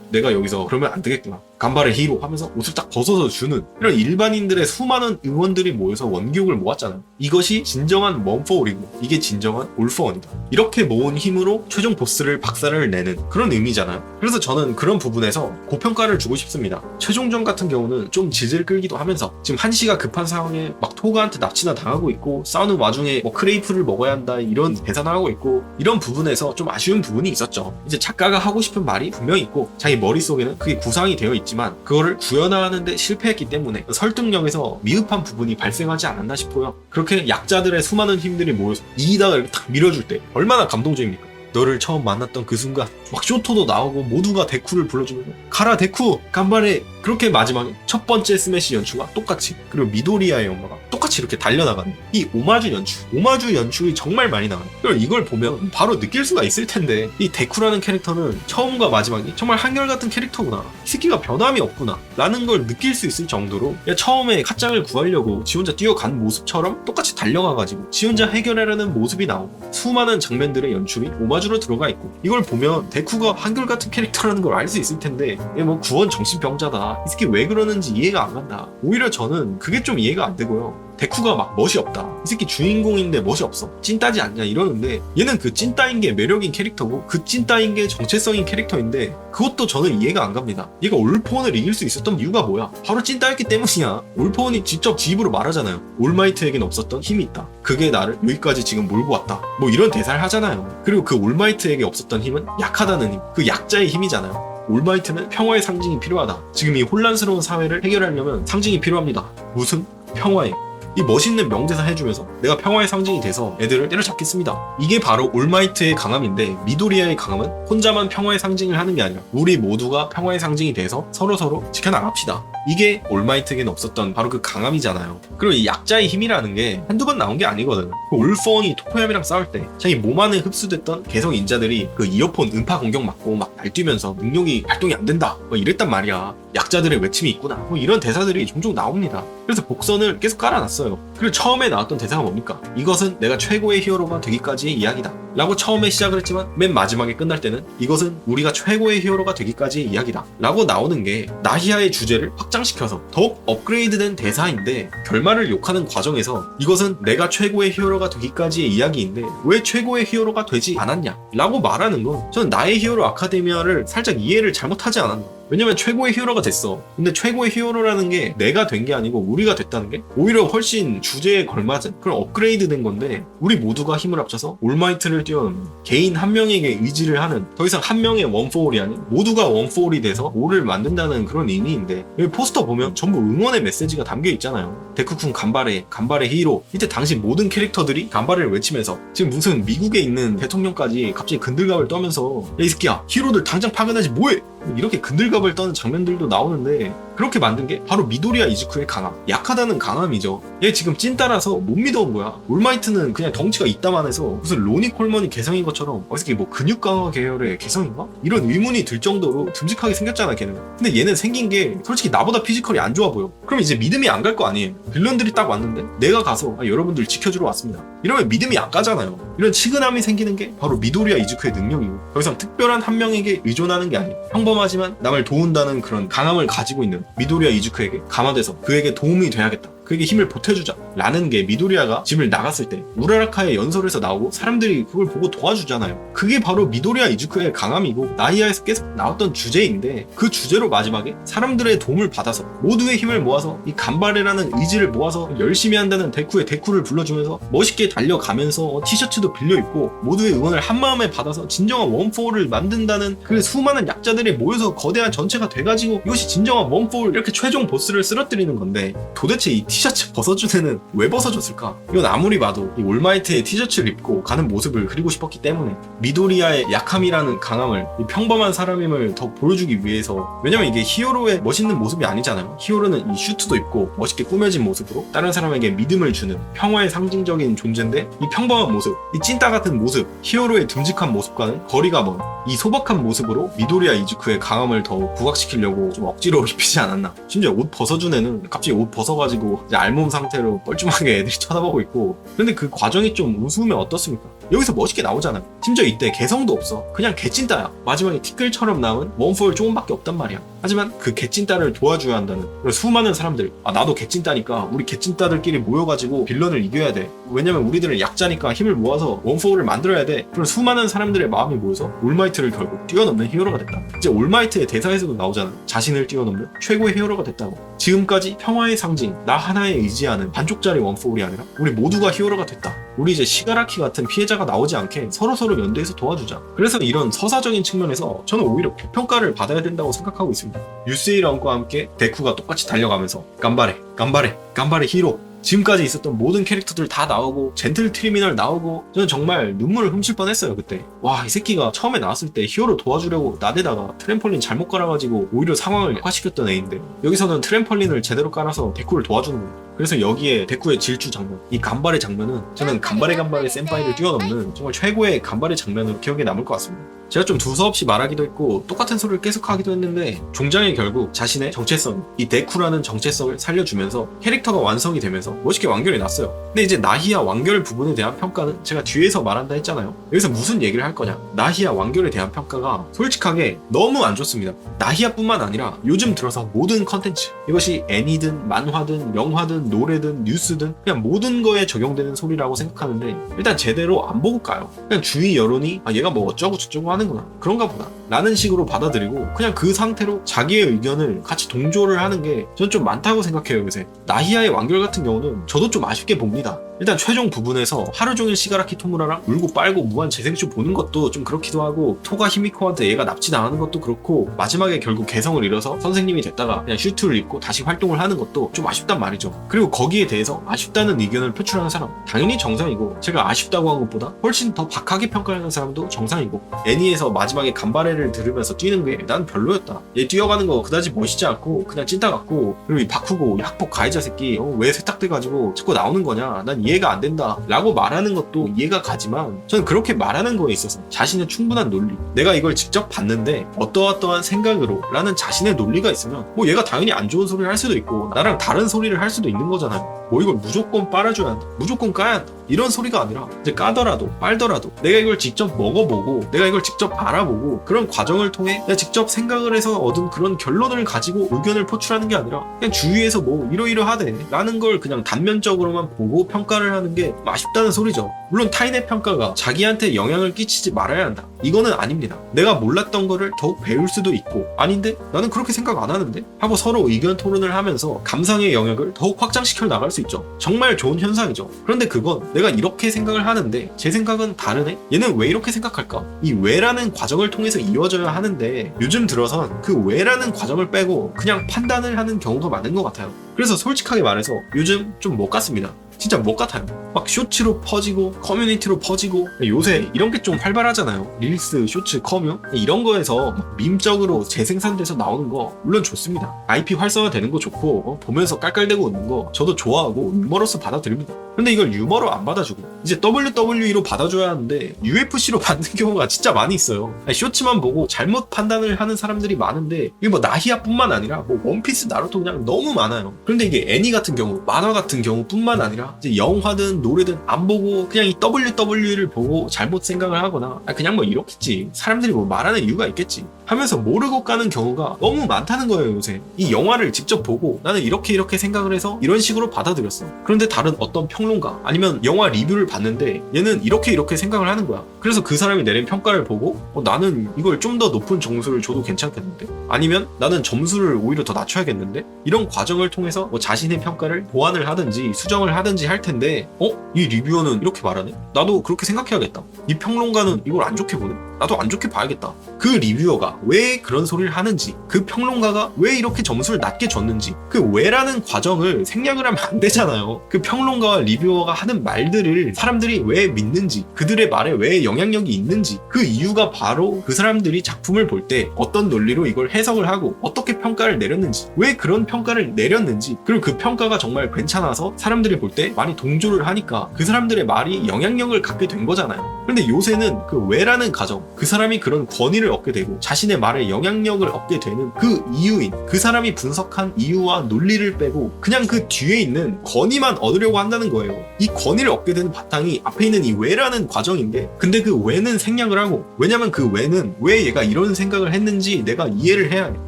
내가 여기서 그러면 안 되겠구나, 간발의 히로 하면서 옷을 딱 벗어서 주는 이런 일반인들의 수많은 응원들이 모여서 원기옥을 모았잖아요. 이것이 진정한 원포올이고 이게 진정한 올포원이다. 이렇게 모은 힘으로 최종 보스를 박살을 내는 그런 의미잖아요. 그래서 저는 그런 부분에서 고평가를 주고 싶습니다. 최종전 같은 경우는 좀 질질 끌기도 하면서 지금 한시가 급한 상황에 막 토가한테 납치나 당하고 있고 싸우는 와중에 뭐 크레이프를 먹어야 한다 이런 계산하고 있고, 이런 부분에서 좀 아쉬운 부분이 있었죠. 이제 작가가 하고 싶은 말이 분명히 있고 자기 머릿속에는 그게 구상이 되어 있지만 그거를 구현하는데 실패했기 때문에 설득력에서 미흡한 부분이 발생하지 않았나 싶어요. 그렇게 약자들의 수많은 힘들이 모여서 이기다가 이렇게 딱 밀어줄 때 얼마나 감동적입니까? 너를 처음 만났던 그 순간 막 쇼토도 나오고 모두가 데쿠를 불러주면서 가라 데쿠 간발해, 그렇게 마지막에 첫 번째 스매시 연출과 똑같이, 그리고 미도리아의 엄마가 똑같이 이렇게 달려나가는 이 오마주 연출이 정말 많이 나와요. 그리고 이걸 보면 바로 느낄 수가 있을 텐데 이 데쿠라는 캐릭터는 처음과 마지막이 정말 한결같은 캐릭터구나, 이 새끼가 변함이 없구나 라는 걸 느낄 수 있을 정도로 처음에 갓장을 구하려고 지 혼자 뛰어간 모습처럼 똑같이 달려가가지고 지 혼자 해결하려는 모습이 나오고 수많은 장면들의 연출이 오마주로 들어가 있고, 이걸 보면 데쿠가 한결같은 캐릭터라는 걸 알 수 있을 텐데 얘 뭐 구원 정신병자다, 이 새끼 왜 그러는지 이해가 안 간다. 오히려 저는 그게 좀 이해가 안 되고요. 데쿠가 막 멋이 없다, 이 새끼 주인공인데 멋이 없어, 찐따지 않냐 이러는데, 얘는 그 찐따인 게 매력인 캐릭터고 그 찐따인 게 정체성인 캐릭터인데 그것도 저는 이해가 안 갑니다. 얘가 올포원을 이길 수 있었던 이유가 뭐야? 바로 찐따였기 때문이야. 올포원이 직접 지 입으로 말하잖아요. 올마이트에겐 없었던 힘이 있다, 그게 나를 여기까지 지금 몰고 왔다, 뭐 이런 대사를 하잖아요. 그리고 그 올마이트에게 없었던 힘은 약하다는 힘, 그 약자의 힘이잖아요. 올마이트는 평화의 상징이 필요하다. 지금 이 혼란스러운 사회를 해결하려면 상징이 필요합니다. 무슨? 평화의. 이 멋있는 명대사 해주면서 내가 평화의 상징이 돼서 애들을 때려잡겠습니다. 이게 바로 올마이트의 강함인데, 미도리아의 강함은 혼자만 평화의 상징을 하는 게 아니라 우리 모두가 평화의 상징이 돼서 서로서로 지켜나갑시다. 이게 올마이트에게는 없었던 바로 그 강함이잖아요. 그리고 이 약자의 힘이라는 게 한두 번 나온 게 아니거든. 그 올포원이 토포얌이랑 싸울 때 자기 몸 안에 흡수됐던 개성 인자들이 그 이어폰 음파 공격 맞고 막 날뛰면서 능력이 발동이 안 된다 뭐 이랬단 말이야. 약자들의 외침이 있구나 뭐 이런 대사들이 종종 나옵니다. 그래서 복선을 계속 깔아놨어요. 그리고 처음에 나왔던 대사가 뭡니까? 이것은 내가 최고의 히어로가 되기까지의 이야기다 라고 처음에 시작을 했지만 맨 마지막에 끝날 때는 이것은 우리가 최고의 히어로가 되기까지의 이야기다 라고 나오는 게 나히아의 주제를 확장시켜서 더욱 업그레이드된 대사인데, 결말을 욕하는 과정에서 이것은 내가 최고의 히어로가 되기까지의 이야기인데 왜 최고의 히어로가 되지 않았냐 라고 말하는 건 저는 나의 히어로 아카데미아를 살짝 이해를 잘못하지 않았나. 왜냐면 최고의 히어로가 됐어. 근데 최고의 히어로라는 게 내가 된 게 아니고 우리가 됐다는 게 오히려 훨씬 주제에 걸맞은 그런 업그레이드 된 건데, 우리 모두가 힘을 합쳐서 올마이트를 뛰어넘는 개인 한 명에게 의지를 하는, 더 이상 한 명의 원포올이 아닌 모두가 원포올이 돼서 올을 만든다는 그런 의미인데, 여기 포스터 보면 전부 응원의 메시지가 담겨 있잖아요. 데쿠쿤 간발해, 간발의 히로. 이때 당시 모든 캐릭터들이 간발을 외치면서 지금 무슨 미국에 있는 대통령까지 갑자기 근들갑을 떠면서 야 이 새끼야 히로들 당장 파견하지 뭐해 이렇게 근들갑을 떠는 장면들도 나오는데, 그렇게 만든 게 바로 미도리아 이즈쿠의 강함, 약하다는 강함이죠. 얘 지금 찐따라서 못 믿어온 거야. 올마이트는 그냥 덩치가 있다만 해서 무슨 로니 콜먼이 개성인 것처럼 이 새끼 뭐 근육 강화 계열의 개성인가? 이런 의문이 들 정도로 듬직하게 생겼잖아 걔는. 근데 얘는 생긴 게 솔직히 나보다 피지컬이 안 좋아 보여. 그럼 이제 믿음이 안 갈 거 아니에요. 빌런들이 딱 왔는데 내가 가서 여러분들 지켜주러 왔습니다 이러면 믿음이 안 가잖아요. 이런 치근함이 생기는 게 바로 미도리아 이즈쿠의 능력이고, 더 이상 특별한 한 명에게 의존하는 게 아니고 평범하지만 남을 도운다는 그런 강함을 가지고 있는 미도리아 이즈쿠에게 감화돼서 그에게 도움이 돼야겠다 그에게 힘을 보태주자 라는 게 미도리아가 짐을 나갔을 때 우라라카의 연설에서 나오고 사람들이 그걸 보고 도와주잖아요. 그게 바로 미도리아 이즈쿠의 강함이고 나히야에서 계속 나왔던 주제인데, 그 주제로 마지막에 사람들의 도움을 받아서 모두의 힘을 모아서 이 간바레라는 의지를 모아서 열심히 한다는 데쿠의 데쿠를 불러주면서 멋있게 달려가면서 티셔츠도 빌려 입고 모두의 응원을 한마음에 받아서 진정한 원포를 만든다는 그 수많은 약자들이 모여서 거대한 전체가 돼가지고 이것이 진정한 원포 이렇게 최종 보스를 쓰러뜨리는 건데, 도대체 이 티셔츠 벗어준 애는 왜 벗어줬을까? 이건 아무리 봐도 이 올마이트의 티셔츠를 입고 가는 모습을 그리고 싶었기 때문에, 미도리아의 약함이라는 강함을, 이 평범한 사람임을 더 보여주기 위해서. 왜냐면 이게 히어로의 멋있는 모습이 아니잖아요. 히어로는 이 슈트도 입고 멋있게 꾸며진 모습으로 다른 사람에게 믿음을 주는 평화의 상징적인 존재인데, 이 평범한 모습, 이 찐따 같은 모습, 히어로의 듬직한 모습과는 거리가 먼 이 소박한 모습으로 미도리아 이즈쿠의 강함을 더 부각시키려고 좀 억지로 입히지 않았나. 심지어 옷 벗어준 애는 갑자기 옷 벗어가지고 이제 알몸 상태로 뻘쭘하게 애들이 쳐다보고 있고. 근데 그 과정이 좀 우스우면 어떻습니까? 여기서 멋있게 나오잖아요. 심지어 이때 개성도 없어. 그냥 개찐따야. 마지막에 티끌처럼 나온 원포일 조금밖에 없단 말이야. 하지만 그 개찐따를 도와줘야 한다는 수많은 사람들, 나도 개찐따니까 우리 개찐따들끼리 모여가지고 빌런을 이겨야 돼. 왜냐면 우리들은 약자니까 힘을 모아서 원포를 만들어야 돼. 그런 수많은 사람들의 마음이 모여서 올마이트를 결국 뛰어넘는 히어로가 됐다. 이제 올마이트의 대사에서도 나오잖아. 자신을 뛰어넘는 최고의 히어로가 됐다고. 지금까지 평화의 상징, 나 하나에 의지하는 반쪽짜리 원포울이 아니라 우리 모두가 히어로가 됐다. 우리 이제 시가라키 같은 피해자가 나오지 않게 서로서로 연대해서 도와주자. 그래서 이런 서사적인 측면에서 저는 오히려 고평가를 받아야 된다고 생각하고 있습니다. 유세이런과 함께 데쿠가 똑같이 달려가면서 간바레, 간바레, 간바레 히로. 지금까지 있었던 모든 캐릭터들 다 나오고 젠틀 트리미널 나오고, 저는 정말 눈물을 훔칠 뻔했어요 그때. 와, 이 새끼가 처음에 나왔을 때 히어로 도와주려고 나대다가 트램폴린 잘못 깔아가지고 오히려 상황을 악화시켰던 애인데, 여기서는 트램폴린을 제대로 깔아서 데쿠를 도와주는 거예요. 그래서 여기에 데쿠의 질주 장면, 이 간바레 장면은 저는 간바레 센파이를 뛰어넘는 정말 최고의 간바레 장면으로 기억에 남을 것 같습니다. 제가 좀 두서없이 말하기도 했고 똑같은 소리를 계속 하기도 했는데, 종장이 결국 자신의 정체성, 이 데쿠라는 정체성을 살려주면서 캐릭터가 완성이 되면서 멋있게 완결이 났어요. 근데 이제 나히야 완결 부분에 대한 평가는 제가 뒤에서 말한다 했잖아요. 여기서 무슨 얘기를 할 거냐. 나히야 완결에 대한 평가가 솔직하게 너무 안 좋습니다. 나히야뿐만 아니라 요즘 들어서 모든 컨텐츠, 이것이 애니든 만화든 영화든 노래든 뉴스든 그냥 모든 거에 적용되는 소리라고 생각하는데, 일단 제대로 안 보고 가요. 그냥 주위 여론이 얘가 뭐 어쩌고 저쩌고 하는구나, 그런가 보다 라는 식으로 받아들이고 그냥 그 상태로 자기의 의견을 같이 동조를 하는 게 전 좀 많다고 생각해요 요새. 나히야의 완결 같은 경우는 저도 좀 아쉽게 봅니다. 일단 최종 부분에서 하루 종일 시가라키 토무라랑 울고 빨고 무한 재생쇼 보는 것도 좀 그렇기도 하고, 토가 히미코한테 얘가 납치당하는 것도 그렇고, 마지막에 결국 개성을 잃어서 선생님이 됐다가 그냥 슈트를 입고 다시 활동을 하는 것도 좀 아쉽단 말이죠. 그리고 거기에 대해서 아쉽다는 의견을 표출하는 사람 당연히 정상이고, 제가 아쉽다고 한 것보다 훨씬 더 박하게 평가하는 사람도 정상이고, 애니에서 마지막에 간바레를 들으면서 뛰는 게 난 별로였다. 얘 뛰어가는 거 그다지 멋있지 않고 그냥 찐따 같고, 그리고 이 바쿠고 학폭 가해자 새끼 왜 세탁돼가지고 자꾸 나오는 거냐, 난 이해가 안 된다 라고 말하는 것도 이해가 가지만, 저는 그렇게 말하는 거에 있어서 자신의 충분한 논리, 내가 이걸 직접 봤는데 어떠어떠한 생각으로 라는 자신의 논리가 있으면 뭐 얘가 당연히 안 좋은 소리를 할 수도 있고 나랑 다른 소리를 할 수도 있는 거잖아요. 뭐 이걸 무조건 빨아줘야 한다, 무조건 까야 한다, 이런 소리가 아니라 이제 까더라도 빨더라도 내가 이걸 직접 먹어보고 내가 이걸 직접 알아보고 그런 과정을 통해 내가 직접 생각을 해서 얻은 그런 결론을 가지고 의견을 표출하는 게 아니라 그냥 주위에서 뭐 이러이러하대 라는 걸 그냥 단면적으로만 보고 평가를 하는 게 아쉽다는 소리죠. 물론 타인의 평가가 자기한테 영향을 끼치지 말아야 한다, 이거는 아닙니다. 내가 몰랐던 거를 더욱 배울 수도 있고, 아닌데 나는 그렇게 생각 안 하는데 하고 서로 의견 토론을 하면서 감상의 영역을 더욱 확장시켜 나갈 수 있죠. 정말 좋은 현상이죠. 그런데 그건 내가 이렇게 생각을 하는데 제 생각은 다르네? 얘는 왜 이렇게 생각할까? 이 왜라는 과정을 통해서 이루어져야 하는데, 요즘 들어선 그 왜라는 과정을 빼고 그냥 판단을 하는 경우가 많은 것 같아요. 그래서 솔직하게 말해서 요즘 좀 못 같습니다. 진짜 못 같아요. 막 쇼츠로 퍼지고 커뮤니티로 퍼지고, 요새 이런 게 좀 활발하잖아요. 릴스, 쇼츠, 커뮤 이런 거에서 막 밈적으로 재생산돼서 나오는 거 물론 좋습니다. IP 활성화 되는 거 좋고 보면서 깔깔대고 웃는 거 저도 좋아하고 유머로서 받아들입니다. 근데 이걸 유머로 안 받아주고 이제 WWE로 받아줘야 하는데 UFC로 받는 경우가 진짜 많이 있어요. 쇼츠만 보고 잘못 판단을 하는 사람들이 많은데, 이게 뭐 나히야뿐만 아니라 뭐 원피스, 나루토 그냥 너무 많아요. 그런데 이게 애니 같은 경우, 만화 같은 경우뿐만 아니라 이제 영화든 노래든 안 보고 그냥 이 WWE를 보고 잘못 생각을 하거나 그냥 뭐 이렇겠지, 사람들이 뭐 말하는 이유가 있겠지, 하면서 모르고 까는 경우가 너무 많다는 거예요. 요새 이 영화를 직접 보고 나는 이렇게 생각을 해서 이런 식으로 받아들였어. 그런데 다른 어떤 평론가 아니면 영화 리뷰를 봤는데 얘는 이렇게 생각을 하는 거야. 그래서 그 사람이 내린 평가를 보고 나는 이걸 좀 더 높은 점수를 줘도 괜찮겠는데, 아니면 나는 점수를 오히려 더 낮춰야겠는데, 이런 과정을 통해서 자신의 평가를 보완을 하든지 수정을 하든지 할 텐데 이 리뷰어는 이렇게 말하네? 나도 그렇게 생각해야겠다. 이 평론가는 이걸 안 좋게 보네? 나도 안 좋게 봐야겠다. 그 리뷰어가 왜 그런 소리를 하는지, 그 평론가가 왜 이렇게 점수를 낮게 줬는지, 그 왜라는 과정을 생략을 하면 안 되잖아요. 그 평론가와 리뷰어가 하는 말들을 사람들이 왜 믿는지, 그들의 말에 왜 영향력이 있는지, 그 이유가 바로 그 사람들이 작품을 볼 때 어떤 논리로 이걸 해석을 하고 어떻게 평가를 내렸는지, 왜 그런 평가를 내렸는지, 그리고 그 평가가 정말 괜찮아서 사람들이 볼 때 많이 동조를 하니까 그 사람들의 말이 영향력을 갖게 된 거잖아요. 그런데 요새는 그 왜라는 과정, 그 사람이 그런 권위를 얻게 되고 자신의 말에 영향력을 얻게 되는 그 이유인, 그 사람이 분석한 이유와 논리를 빼고 그냥 그 뒤에 있는 권위만 얻으려고 한다는 거예요. 이 권위를 얻게 되는 바탕이 앞에 있는 이 왜라는 과정인데, 근데 그 왜는 생략을 하고, 왜냐면 그 왜는 왜 얘가 이런 생각을 했는지 내가 이해를 해야 해.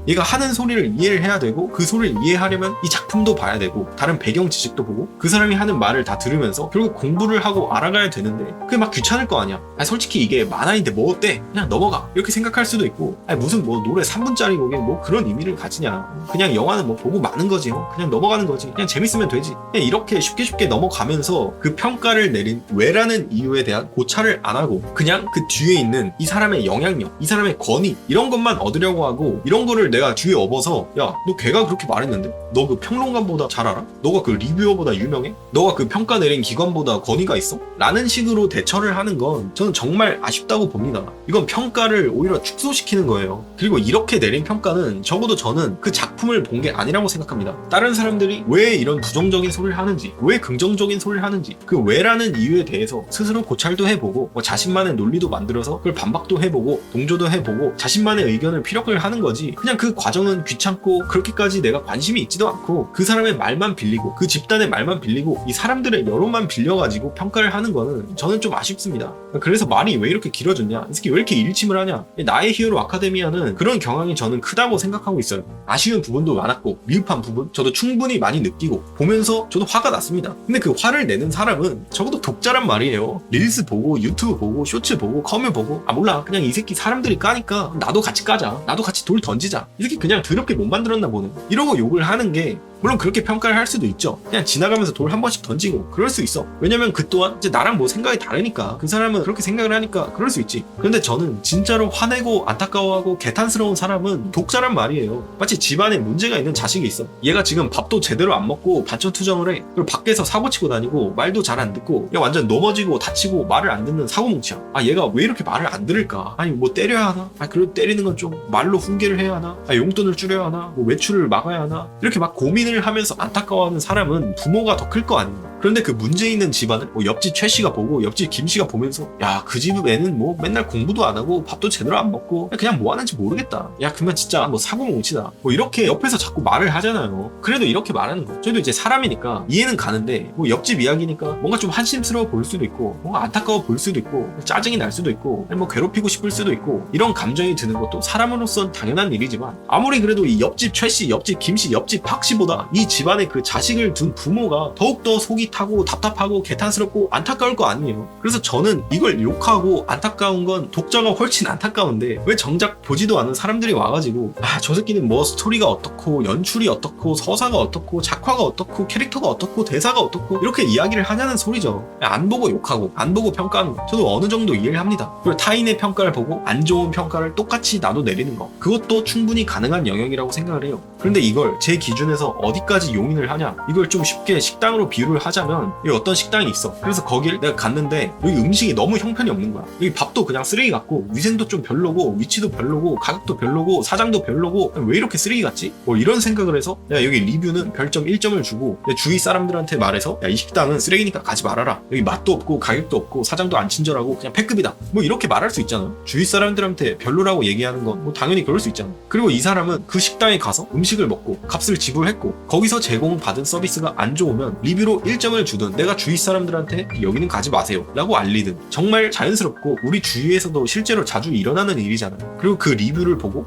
얘가 하는 소리를 이해를 해야 되고, 그 소리를 이해하려면 이 작품도 봐야 되고 다른 배경 지식도 보고 그 사람이 하는 말을 다 들으면서 결국 공부를 하고 알아가야 되는데 그게 막 귀찮을 거 아니야. 솔직히 이게 만화인데 뭐 어때? 그냥 넘어가, 이렇게 생각할 수도 있고, 무슨 뭐 노래 3분짜리 곡에 뭐 그런 의미를 가지냐, 그냥 영화는 뭐 보고 마는 거지, 그냥 넘어가는 거지, 그냥 재밌으면 되지, 그냥 이렇게 쉽게 넘어가면서 그 평가를 내린 왜라는 이유에 대한 고찰을 안 하고 그냥 그 뒤에 있는 이 사람의 영향력, 이 사람의 권위, 이런 것만 얻으려고 하고, 이런 거를 내가 뒤에 업어서 야, 너 걔가 그렇게 말했는데 너 그 평론가보다 잘 알아? 너가 그 리뷰어보다 유명해? 너가 그 평가 내린 기관보다 권위가 있어? 라는 식으로 대처를 하는 건 저는 정말 아쉽다고 봅니다. 이건 평가를 오히려 축소시키는 거예요. 그리고 이렇게 내린 평가는 적어도 저는 그 작품을 본 게 아니라고 생각합니다. 다른 사람들이 왜 이런 부정적인 소리를 하는지, 왜 긍정적인 소리를 하는지, 그 왜라는 이유에 대해서 스스로 고찰도 해보고 자신만의 논리도 만들어서 그걸 반박도 해보고 동조도 해보고 자신만의 의견을 피력을 하는 거지, 그냥 그 과정은 귀찮고 그렇게까지 내가 관심이 있지도 않고 그 사람의 말만 빌리고 그 집단의 말만 빌리고 이 사람들의 여론만 빌려가지고 평가를 하는 거는 저는 좀 아쉽습니다. 그래서 말이 왜 이렇게 길어졌냐, 이 새끼 왜 이렇게 일침을 하냐. 나의 히어로 아카데미아는 그런 경향이 저는 크다고 생각하고 있어요. 아쉬운 부분도 많았고 미흡한 부분 저도 충분히 많이 느끼고 보면서 저도 화가 났습니다. 근데 그 화를 내는 사람은 적어도 독자란 말이에요. 릴스 보고 유튜브 보고 쇼츠 보고 커뮤 보고 몰라, 그냥 이 새끼 사람들이 까니까 나도 같이 까자, 나도 같이 돌 던지자, 이 새끼 그냥 더럽게 못 만들었나 보네, 이러고 욕을 하는 게, 물론 그렇게 평가를 할 수도 있죠. 그냥 지나가면서 돌 한 번씩 던지고 그럴 수 있어. 왜냐면 그 또한 이제 나랑 뭐 생각이 다르니까, 그 사람은 그렇게 생각을 하니까 그럴 수 있지. 그런데 저는 진짜로 화내고 안타까워하고 개탄스러운 사람은 독자란 말이에요. 마치 집안에 문제가 있는 자식이 있어. 얘가 지금 밥도 제대로 안 먹고 반찬 투정을 해. 그리고 밖에서 사고 치고 다니고 말도 잘 안 듣고 그냥 완전 넘어지고 다치고 말을 안 듣는 사고뭉치야. 얘가 왜 이렇게 말을 안 들을까? 아니 뭐 때려야 하나? 그래도 때리는 건 좀 말로 훈계를 해야 하나? 용돈을 줄여야 하나? 뭐 외출을 막아야 하나? 이렇게 막 고민을 하면서 안타까워하는 사람은 부모가 더 클 거 아닌가. 그런데 그 문제 있는 집안을 옆집 최 씨가 보고 옆집 김 씨가 보면서 야, 그 집 애는 뭐 맨날 공부도 안 하고 밥도 제대로 안 먹고 그냥 뭐 하는지 모르겠다, 야 그만 진짜 뭐 사고뭉치다, 뭐 이렇게 옆에서 자꾸 말을 하잖아요. 그래도 이렇게 말하는 거, 저희도 이제 사람이니까 이해는 가는데 뭐 옆집 이야기니까 뭔가 좀 한심스러워 보일 수도 있고 뭔가 안타까워 보일 수도 있고 짜증이 날 수도 있고 뭐 괴롭히고 싶을 수도 있고, 이런 감정이 드는 것도 사람으로선 당연한 일이지만 아무리 그래도 이 옆집 최 씨, 옆집 김 씨, 옆집 박 씨보다 이 집안에 그 자식을 둔 부모가 더욱더 속이 타고 답답하고 개탄스럽고 안타까울 거 아니에요. 그래서 저는 이걸 욕하고 안타까운 건 독자가 훨씬 안타까운데 왜 정작 보지도 않은 사람들이 와가지고 저 새끼는 뭐 스토리가 어떻고 연출이 어떻고 서사가 어떻고 작화가 어떻고 캐릭터가 어떻고 대사가 어떻고 이렇게 이야기를 하냐는 소리죠. 안 보고 욕하고 안 보고 평가하는 거 저도 어느 정도 이해를 합니다. 그리고 타인의 평가를 보고 안 좋은 평가를 똑같이 나도 내리는 거, 그것도 충분히 가능한 영역이라고 생각을 해요. 그런데 이걸 제 기준에서 어디까지 용인을 하냐, 이걸 좀 쉽게 식당으로 비유를 하자면 여기 어떤 식당이 있어. 그래서 거길 내가 갔는데 여기 음식이 너무 형편이 없는 거야. 여기 밥도 그냥 쓰레기 같고 위생도 좀 별로고 위치도 별로고 가격도 별로고 사장도 별로고 왜 이렇게 쓰레기 같지? 뭐 이런 생각을 해서 내가 여기 리뷰는 별점 1점을 주고 내 주위 사람들한테 말해서 야, 이 식당은 쓰레기니까 가지 말아라, 여기 맛도 없고 가격도 없고 사장도 안 친절하고 그냥 패급이다, 뭐 이렇게 말할 수 있잖아요. 주위 사람들한테 별로라고 얘기하는 건 뭐 당연히 그럴 수 있잖아. 그리고 이 사람은 그 식당에 가서 음식을 음식을 먹고 값을 지불했고 거기서 제공받은 서비스가 안 좋으면 리뷰로 1점을 주든 내가 주위 사람들한테 여기는 가지 마세요 라고 알리든 정말 자연스럽고 우리 주위에서도 실제로 자주 일어나는 일이잖아요. 그리고 그 리뷰를 보고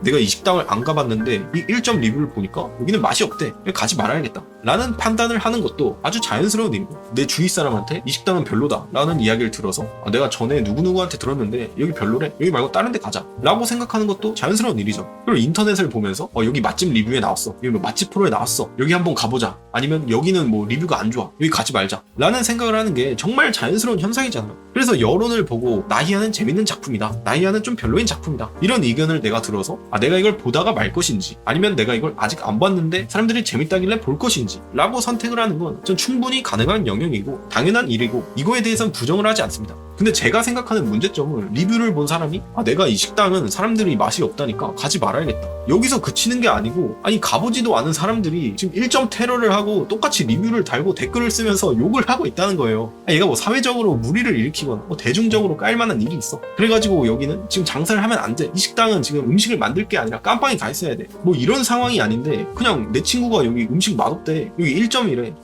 내가 이 식당을 안 가봤는데 이 1점 리뷰를 보니까 여기는 맛이 없대, 가지 말아야겠다 라는 판단을 하는 것도 아주 자연스러운 일이고, 내 주위 사람한테 이 식당은 별로다 라는 이야기를 들어서 내가 전에 누구누구한테 들었는데 여기 별로래, 여기 말고 다른 데 가자 라고 생각하는 것도 자연스러운 일이죠. 그리고 인터넷을 보면서 여기 맛집 리뷰에 나왔어, 여기 뭐 맛집 프로에 나왔어, 여기 한번 가보자, 아니면 여기는 뭐 리뷰가 안 좋아, 여기 가지 말자 라는 생각을 하는 게 정말 자연스러운 현상이잖아요. 그래서 여론을 보고 나희야는 재밌는 작품이다, 나희야는 좀 별로인 작품이다, 이런 의견을 내가 들어서 내가 이걸 보다가 말 것인지, 아니면 내가 이걸 아직 안 봤는데 사람들이 재밌다길래 볼 것인지 라고 선택을 하는 건 전 충분히 가능한 영역이고 당연한 일이고 이거에 대해서는 부정을 하지 않습니다. 근데 제가 생각하는 문제점은 리뷰를 본 사람이 내가 이 식당은 사람들이 맛이 없다니까 가지 말아야겠다 여기서 그치는 게 아니고, 아니 가보지도 않은 사람들이 지금 1점 테러를 하고 똑같이 리뷰를 달고 댓글을 쓰면서 욕을 하고 있다는 거예요. 얘가 뭐 사회적으로 무리를 일으키거나 대중적으로 깔만한 일이 있어, 그래가지고 여기는 지금 장사를 하면 안 돼, 이 식당은 지금 음식을 만들 게 아니라 깜빵에 가 있어야 돼, 뭐 이런 상황이 아닌데 그냥 내 친구가 여기 음식 맛없대, 여기 1점이래,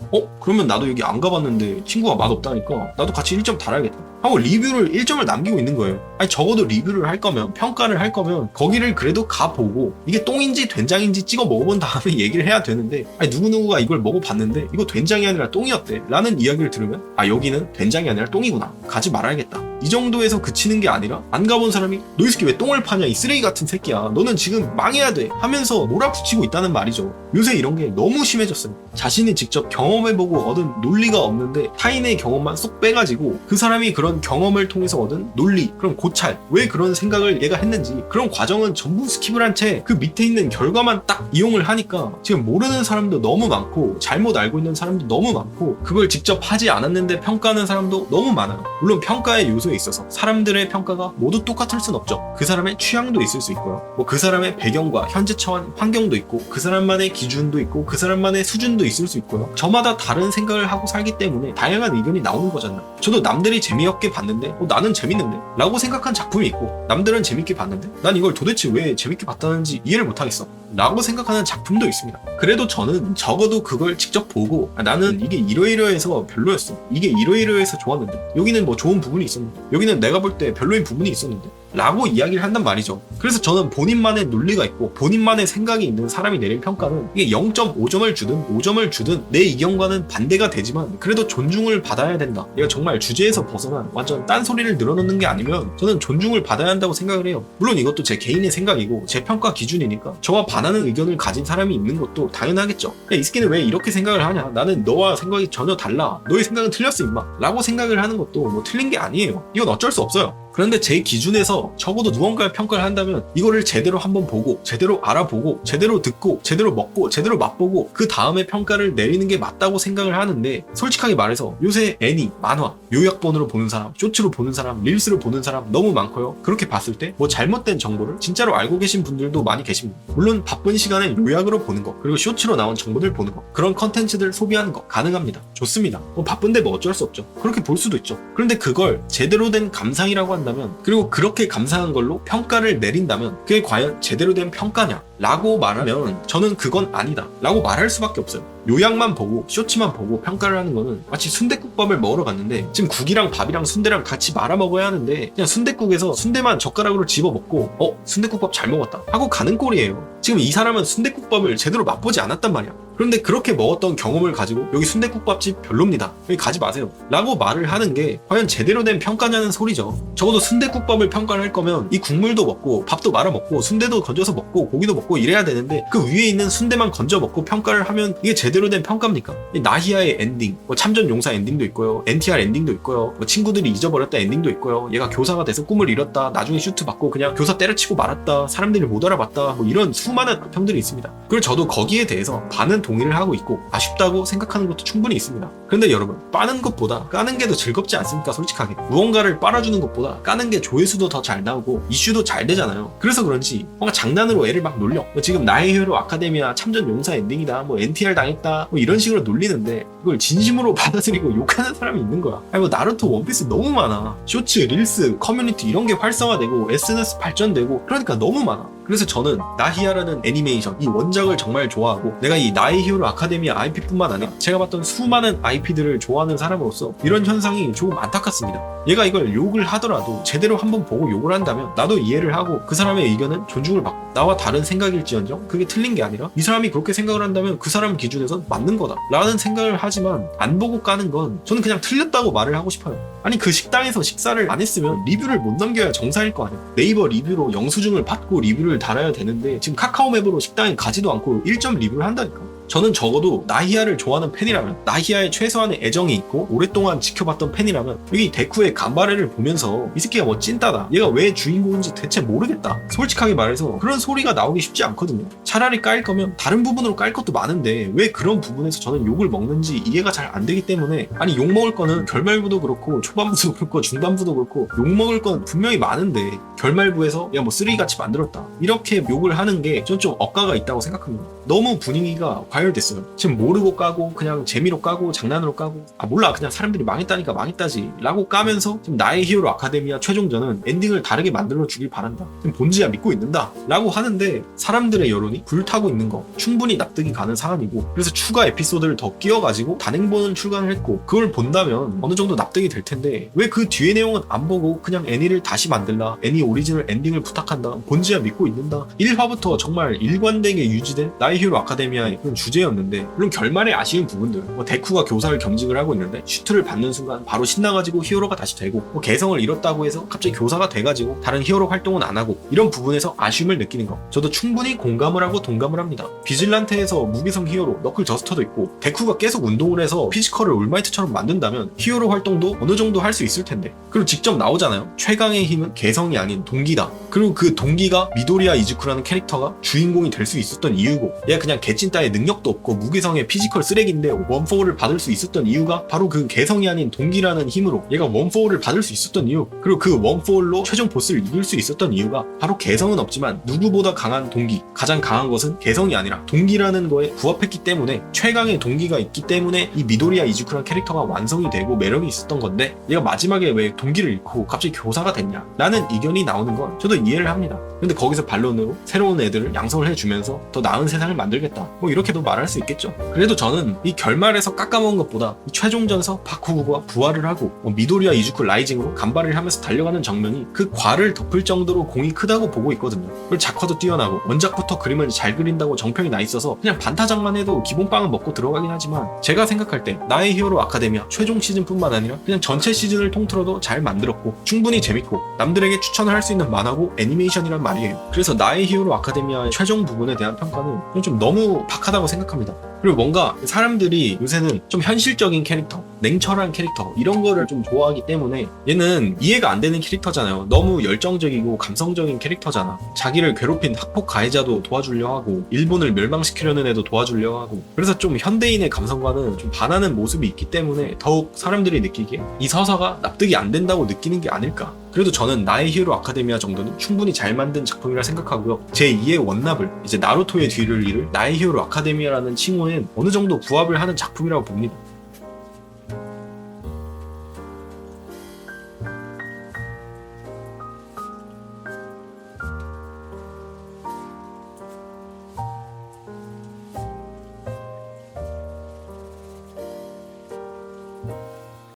그러면 나도 여기 안 가봤는데 친구가 맛없다니까 나도 같이 1점 달아야겠다 하고 리뷰를 1점을 남기고 있는 거예요. 아니 적어도 리뷰를 할 거면, 평가를 할 거면 거기를 그래도 가보고 이게 똥인지 된장인지 찍어 먹어본 다음에 얘기를 해야 되는데, 아니 누구누구가 이걸 먹어봤는데 이거 된장이 아니라 똥이었대 라는 이야기를 들으면 여기는 된장이 아니라 똥이구나, 가지 말아야겠다, 이 정도에서 그치는 게 아니라 안 가본 사람이 너 이 새끼 왜 똥을 파냐, 이 쓰레기 같은 새끼야, 너는 지금 망해야 돼 하면서 몰아붙이고 있다는 말이죠. 요새 이런 게 너무 심해졌어요. 자신이 직접 경험해보고 얻은 논리가 없는데 타인의 경험만 쏙 빼가지고 그 사람이 그런 경험을 통해서 얻은 논리, 그런 고찰, 왜 그런 생각을 얘가 했는지 그런 과정은 전부 스킵을 한 채 그 밑에 있는 결과만 딱 이용을 하니까 지금 모르는 사람도 너무 많고 잘못 알고 있는 사람도 너무 많고 그걸 직접 하지 않았는데 평가하는 사람도 너무 많아요. 물론 평가의 요소에 있어서 사람들의 평가가 모두 똑같을 순 없죠. 그 사람의 취향도 있을 수 있고요, 뭐 그 사람의 배경과 현재 처한 환경도 있고 그 사람만의 기준도 있고 그 사람만의 수준도 있을 수 있고요. 저마다 다른 생각을 하고 살기 때문에 다양한 의견이 나오는 거잖아요. 저도 남들이 재미없게 봤는데 나는 재밌는데 라고 생각한 작품이 있고, 남들은 재밌게 봤는데 난 이걸 도대체 왜 재밌게 봤다는지 이해를 못하겠어 라고 생각하는 작품도 있습니다. 그래도 저는 적어도 그걸 직접 보고 나는 이게 이러이러해서 별로였어, 이게 이러이러해서 좋았는데, 여기는 뭐 좋은 부분이 있었는데, 여기는 내가 볼 때 별로인 부분이 있었는데 라고 이야기를 한단 말이죠. 그래서 저는 본인만의 논리가 있고 본인만의 생각이 있는 사람이 내린 평가는 이게 0.5점을 주든 5점을 주든 내 의견과는 반대가 되지만 그래도 존중을 받아야 된다, 이거 정말 주제에서 벗어난 완전 딴소리를 늘어놓는 게 아니면 저는 존중을 받아야 한다고 생각을 해요. 물론 이것도 제 개인의 생각이고 제 평가 기준이니까 저와 반하는 의견을 가진 사람이 있는 것도 당연하겠죠. 야, 이 새끼는 왜 이렇게 생각을 하냐, 나는 너와 생각이 전혀 달라, 너의 생각은 틀렸어 임마 라고 생각을 하는 것도 뭐 틀린 게 아니에요. 이건 어쩔 수 없어요. 그런데 제 기준에서 적어도 무언가를 평가를 한다면 이거를 제대로 한번 보고 제대로 알아보고 제대로 듣고 제대로 먹고 제대로 맛보고 그 다음에 평가를 내리는 게 맞다고 생각을 하는데, 솔직하게 말해서 요새 애니, 만화, 요약본으로 보는 사람, 쇼츠로 보는 사람, 릴스로 보는 사람 너무 많고요. 그렇게 봤을 때 뭐 잘못된 정보를 진짜로 알고 계신 분들도 많이 계십니다. 물론 바쁜 시간에 요약으로 보는 거, 그리고 쇼츠로 나온 정보들 보는 거, 그런 컨텐츠들 소비하는 거 가능합니다. 좋습니다. 뭐 바쁜데 뭐 어쩔 수 없죠. 그렇게 볼 수도 있죠. 그런데 그걸 제대로 된 감상이라고 한다면, 그리고 그렇게 감상한 걸로 평가를 내린다면 그게 과연 제대로 된 평가냐 라고 말하면 저는 그건 아니다 라고 말할 수밖에 없어요. 요약만 보고 쇼츠만 보고 평가를 하는 거는 마치 순댓국밥을 먹으러 갔는데 지금 국이랑 밥이랑 순대랑 같이 말아 먹어야 하는데 그냥 순댓국에서 순대만 젓가락으로 집어 먹고 순댓국밥 잘 먹었다 하고 가는 꼴이에요. 지금 이 사람은 순댓국밥을 제대로 맛보지 않았단 말이야. 그런데 그렇게 먹었던 경험을 가지고 여기 순댓국밥집 별로입니다, 여기 가지 마세요 라고 말을 하는 게 과연 제대로 된 평가냐는 소리죠. 적어도 순댓국밥을 평가를 할 거면 이 국물도 먹고 밥도 말아 먹고 순대도 건져서 먹고 고기도 먹고 이래야 되는데 그 위에 있는 순대만 건져 먹고 평가를 하면 이게 제대로 된 평가입니까? 나희야의 엔딩, 뭐 참전 용사 엔딩도 있고요, NTR 엔딩도 있고요, 뭐 친구들이 잊어버렸다 엔딩도 있고요, 얘가 교사가 돼서 꿈을 이뤘다, 나중에 슈트 받고 그냥 교사 때려치고 말았다, 사람들이 못 알아봤다, 뭐 이런 수많은 평들이 있습니다. 그리고 저도 거기에 대해서 반은 동의를 하고 있고 아쉽다고 생각하는 것도 충분히 있습니다. 그런데 여러분, 빠는 것보다 까는 게 더 즐겁지 않습니까? 솔직하게 무언가를 빨아주는 것보다 까는 게 조회수도 더 잘 나오고 이슈도 잘 되잖아요. 그래서 그런지 뭔가 장난으로 애를 막 놀려, 뭐 지금 나의 히어로 아카데미아 참전 용사 엔딩이다, 뭐 NTR 당했다, 뭐 이런 식으로 놀리는데 이걸 진심으로 받아들이고 욕하는 사람이 있는 거야. 아니 뭐 나루토, 원피스 너무 많아. 쇼츠, 릴스, 커뮤니티 이런 게 활성화되고 SNS 발전되고 그러니까 너무 많아. 그래서 저는 나히야라는 애니메이션, 이 원작을 정말 좋아하고 내가 이 나의 히어로 아카데미아 IP뿐만 아니라 제가 봤던 수많은 IP들을 좋아하는 사람으로서 이런 현상이 조금 안타깝습니다. 얘가 이걸 욕을 하더라도 제대로 한번 보고 욕을 한다면 나도 이해를 하고 그 사람의 의견은 존중을 받고 나와 다른 생각일지언정 그게 틀린 게 아니라 이 사람이 그렇게 생각을 한다면 그 사람 기준에선 맞는 거다 라는 생각을 하지만 안 보고 까는 건 저는 그냥 틀렸다고 말을 하고 싶어요. 아니 그 식당에서 식사를 안 했으면 리뷰를 못 남겨야 정상일 거 아니야. 네이버 리뷰로 영수증을 받고 리뷰를 달아야 되는데 지금 카카오맵으로 식당에 가지도 않고 1점 리뷰를 한다니까. 저는 적어도 나히야를 좋아하는 팬이라면, 나히야에 최소한의 애정이 있고 오랫동안 지켜봤던 팬이라면 여기 데쿠의 간바레를 보면서 이 새끼가 뭐 찐따다, 얘가 왜 주인공인지 대체 모르겠다, 솔직하게 말해서 그런 소리가 나오기 쉽지 않거든요. 차라리 깔 거면 다른 부분으로 깔 것도 많은데 왜 그런 부분에서 저는 욕을 먹는지 이해가 잘 안 되기 때문에, 아니 욕 먹을 거는 결말부도 그렇고 초반부도 그렇고 중반부도 그렇고 욕 먹을 건 분명히 많은데 결말부에서 야 뭐 쓰레기같이 만들었다 이렇게 욕을 하는 게 전 좀 억가가 있다고 생각합니다. 너무 분위기가 과열됐어요. 지금 모르고 까고 그냥 재미로 까고 장난으로 까고 몰라 그냥 사람들이 망했다니까 망했다지 라고 까면서 지금 나의 히어로 아카데미아 최종전은 엔딩을 다르게 만들어 주길 바란다, 지금 본지야 믿고 있는다 라고 하는데 사람들의 여론이 불타고 있는 거 충분히 납득이 가는 사안이고, 그래서 추가 에피소드를 더 끼워가지고 단행본을 출간을 했고 그걸 본다면 어느 정도 납득이 될 텐데 왜 그 뒤의 내용은 안 보고 그냥 애니를 다시 만들라, 애니 오리지널 엔딩을 부탁한다, 본지야 믿고 있는다, 1화부터 정말 일관되게 유지된 나의 히어로 아카데미아의 그런 주제였는데, 물론 결말에 아쉬운 부분들, 뭐 데쿠가 교사를 겸직을 하고 있는데 슈트를 받는 순간 바로 신나가지고 히어로가 다시 되고, 뭐 개성을 잃었다고 해서 갑자기 교사가 돼가지고 다른 히어로 활동은 안 하고, 이런 부분에서 아쉬움을 느끼는 거 저도 충분히 공감을 하고 동감을 합니다. 비질란테에서 무기성 히어로 너클 저스터도 있고 데쿠가 계속 운동을 해서 피지컬을 올마이트처럼 만든다면 히어로 활동도 어느 정도 할 수 있을 텐데, 그리고 직접 나오잖아요. 최강의 힘은 개성이 아닌 동기다. 그리고 그 동기가 미도리야 이즈쿠라는 캐릭터가 주인공이 될 수 있었던 이유고, 얘가 그냥 개찐따의 능력도 없고 무기성의 피지컬 쓰레기인데 원포를 받을 수 있었던 이유가 바로 그 개성이 아닌 동기라는 힘으로 얘가 원포를 받을 수 있었던 이유, 그리고 그 원포로 최종 보스를 이길 수 있었던 이유가 바로 개성은 없지만 누구보다 강한 동기, 가장 강한 것은 개성이 아니라 동기라는 거에 부합했기 때문에, 최강의 동기가 있기 때문에 이 미도리야 이즈쿠라는 캐릭터가 완성이 되고 매력이 있었던 건데, 얘가 마지막에 왜 동기를 잃고 갑자기 교사가 됐냐 라는 의견이 나오는 건 저도 이해를 합니다. 근데 거기서 반론으로 새로운 애들을 양성을 해주면서 더 나은 세상을 만들겠다, 뭐 이렇게도 말할 수 있겠죠. 그래도 저는 이 결말에서 깎아먹은 것보다 이 최종전에서 바쿠구가 부활을 하고 미도리야 이즈쿠 라이징으로 간발을 하면서 달려가는 장면이 그 과를 덮을 정도로 공이 크다고 보고 있거든요. 그리고 작화도 뛰어나고 원작부터 그림을 잘 그린다고 정평이 나 있어서 그냥 반타작만 해도 기본빵은 먹고 들어가긴 하지만, 제가 생각할 때 나의 히어로 아카데미아 최종 시즌뿐만 아니라 그냥 전체 시즌을 통틀어도 잘 만들었고 충분히 재밌고 남들에게 추천을 할 수 있는 만화고 애니메이션이란 말이에요. 그래서 나의 히어로 아카데미아의 최종 부분에 대한 평가는 좀 너무 박하다고 생각합니다. 그리고 뭔가 사람들이 요새는 좀 현실적인 캐릭터, 냉철한 캐릭터 이런 거를 좀 좋아하기 때문에 얘는 이해가 안 되는 캐릭터잖아요. 너무 열정적이고 감성적인 캐릭터잖아. 자기를 괴롭힌 학폭 가해자도 도와주려 하고 일본을 멸망시키려는 애도 도와주려 하고, 그래서 좀 현대인의 감성과는 좀 반하는 모습이 있기 때문에 더욱 사람들이 느끼기에 이 서사가 납득이 안 된다고 느끼는 게 아닐까. 그래도 저는 나의 히어로 아카데미아 정도는 충분히 잘 만든 작품이라 생각하고요. 제2의 원납을, 이제 나루토의 뒤를 이을 나의 히어로 아카데미아라는 칭호엔 어느 정도 부합을 하는 작품이라고 봅니다.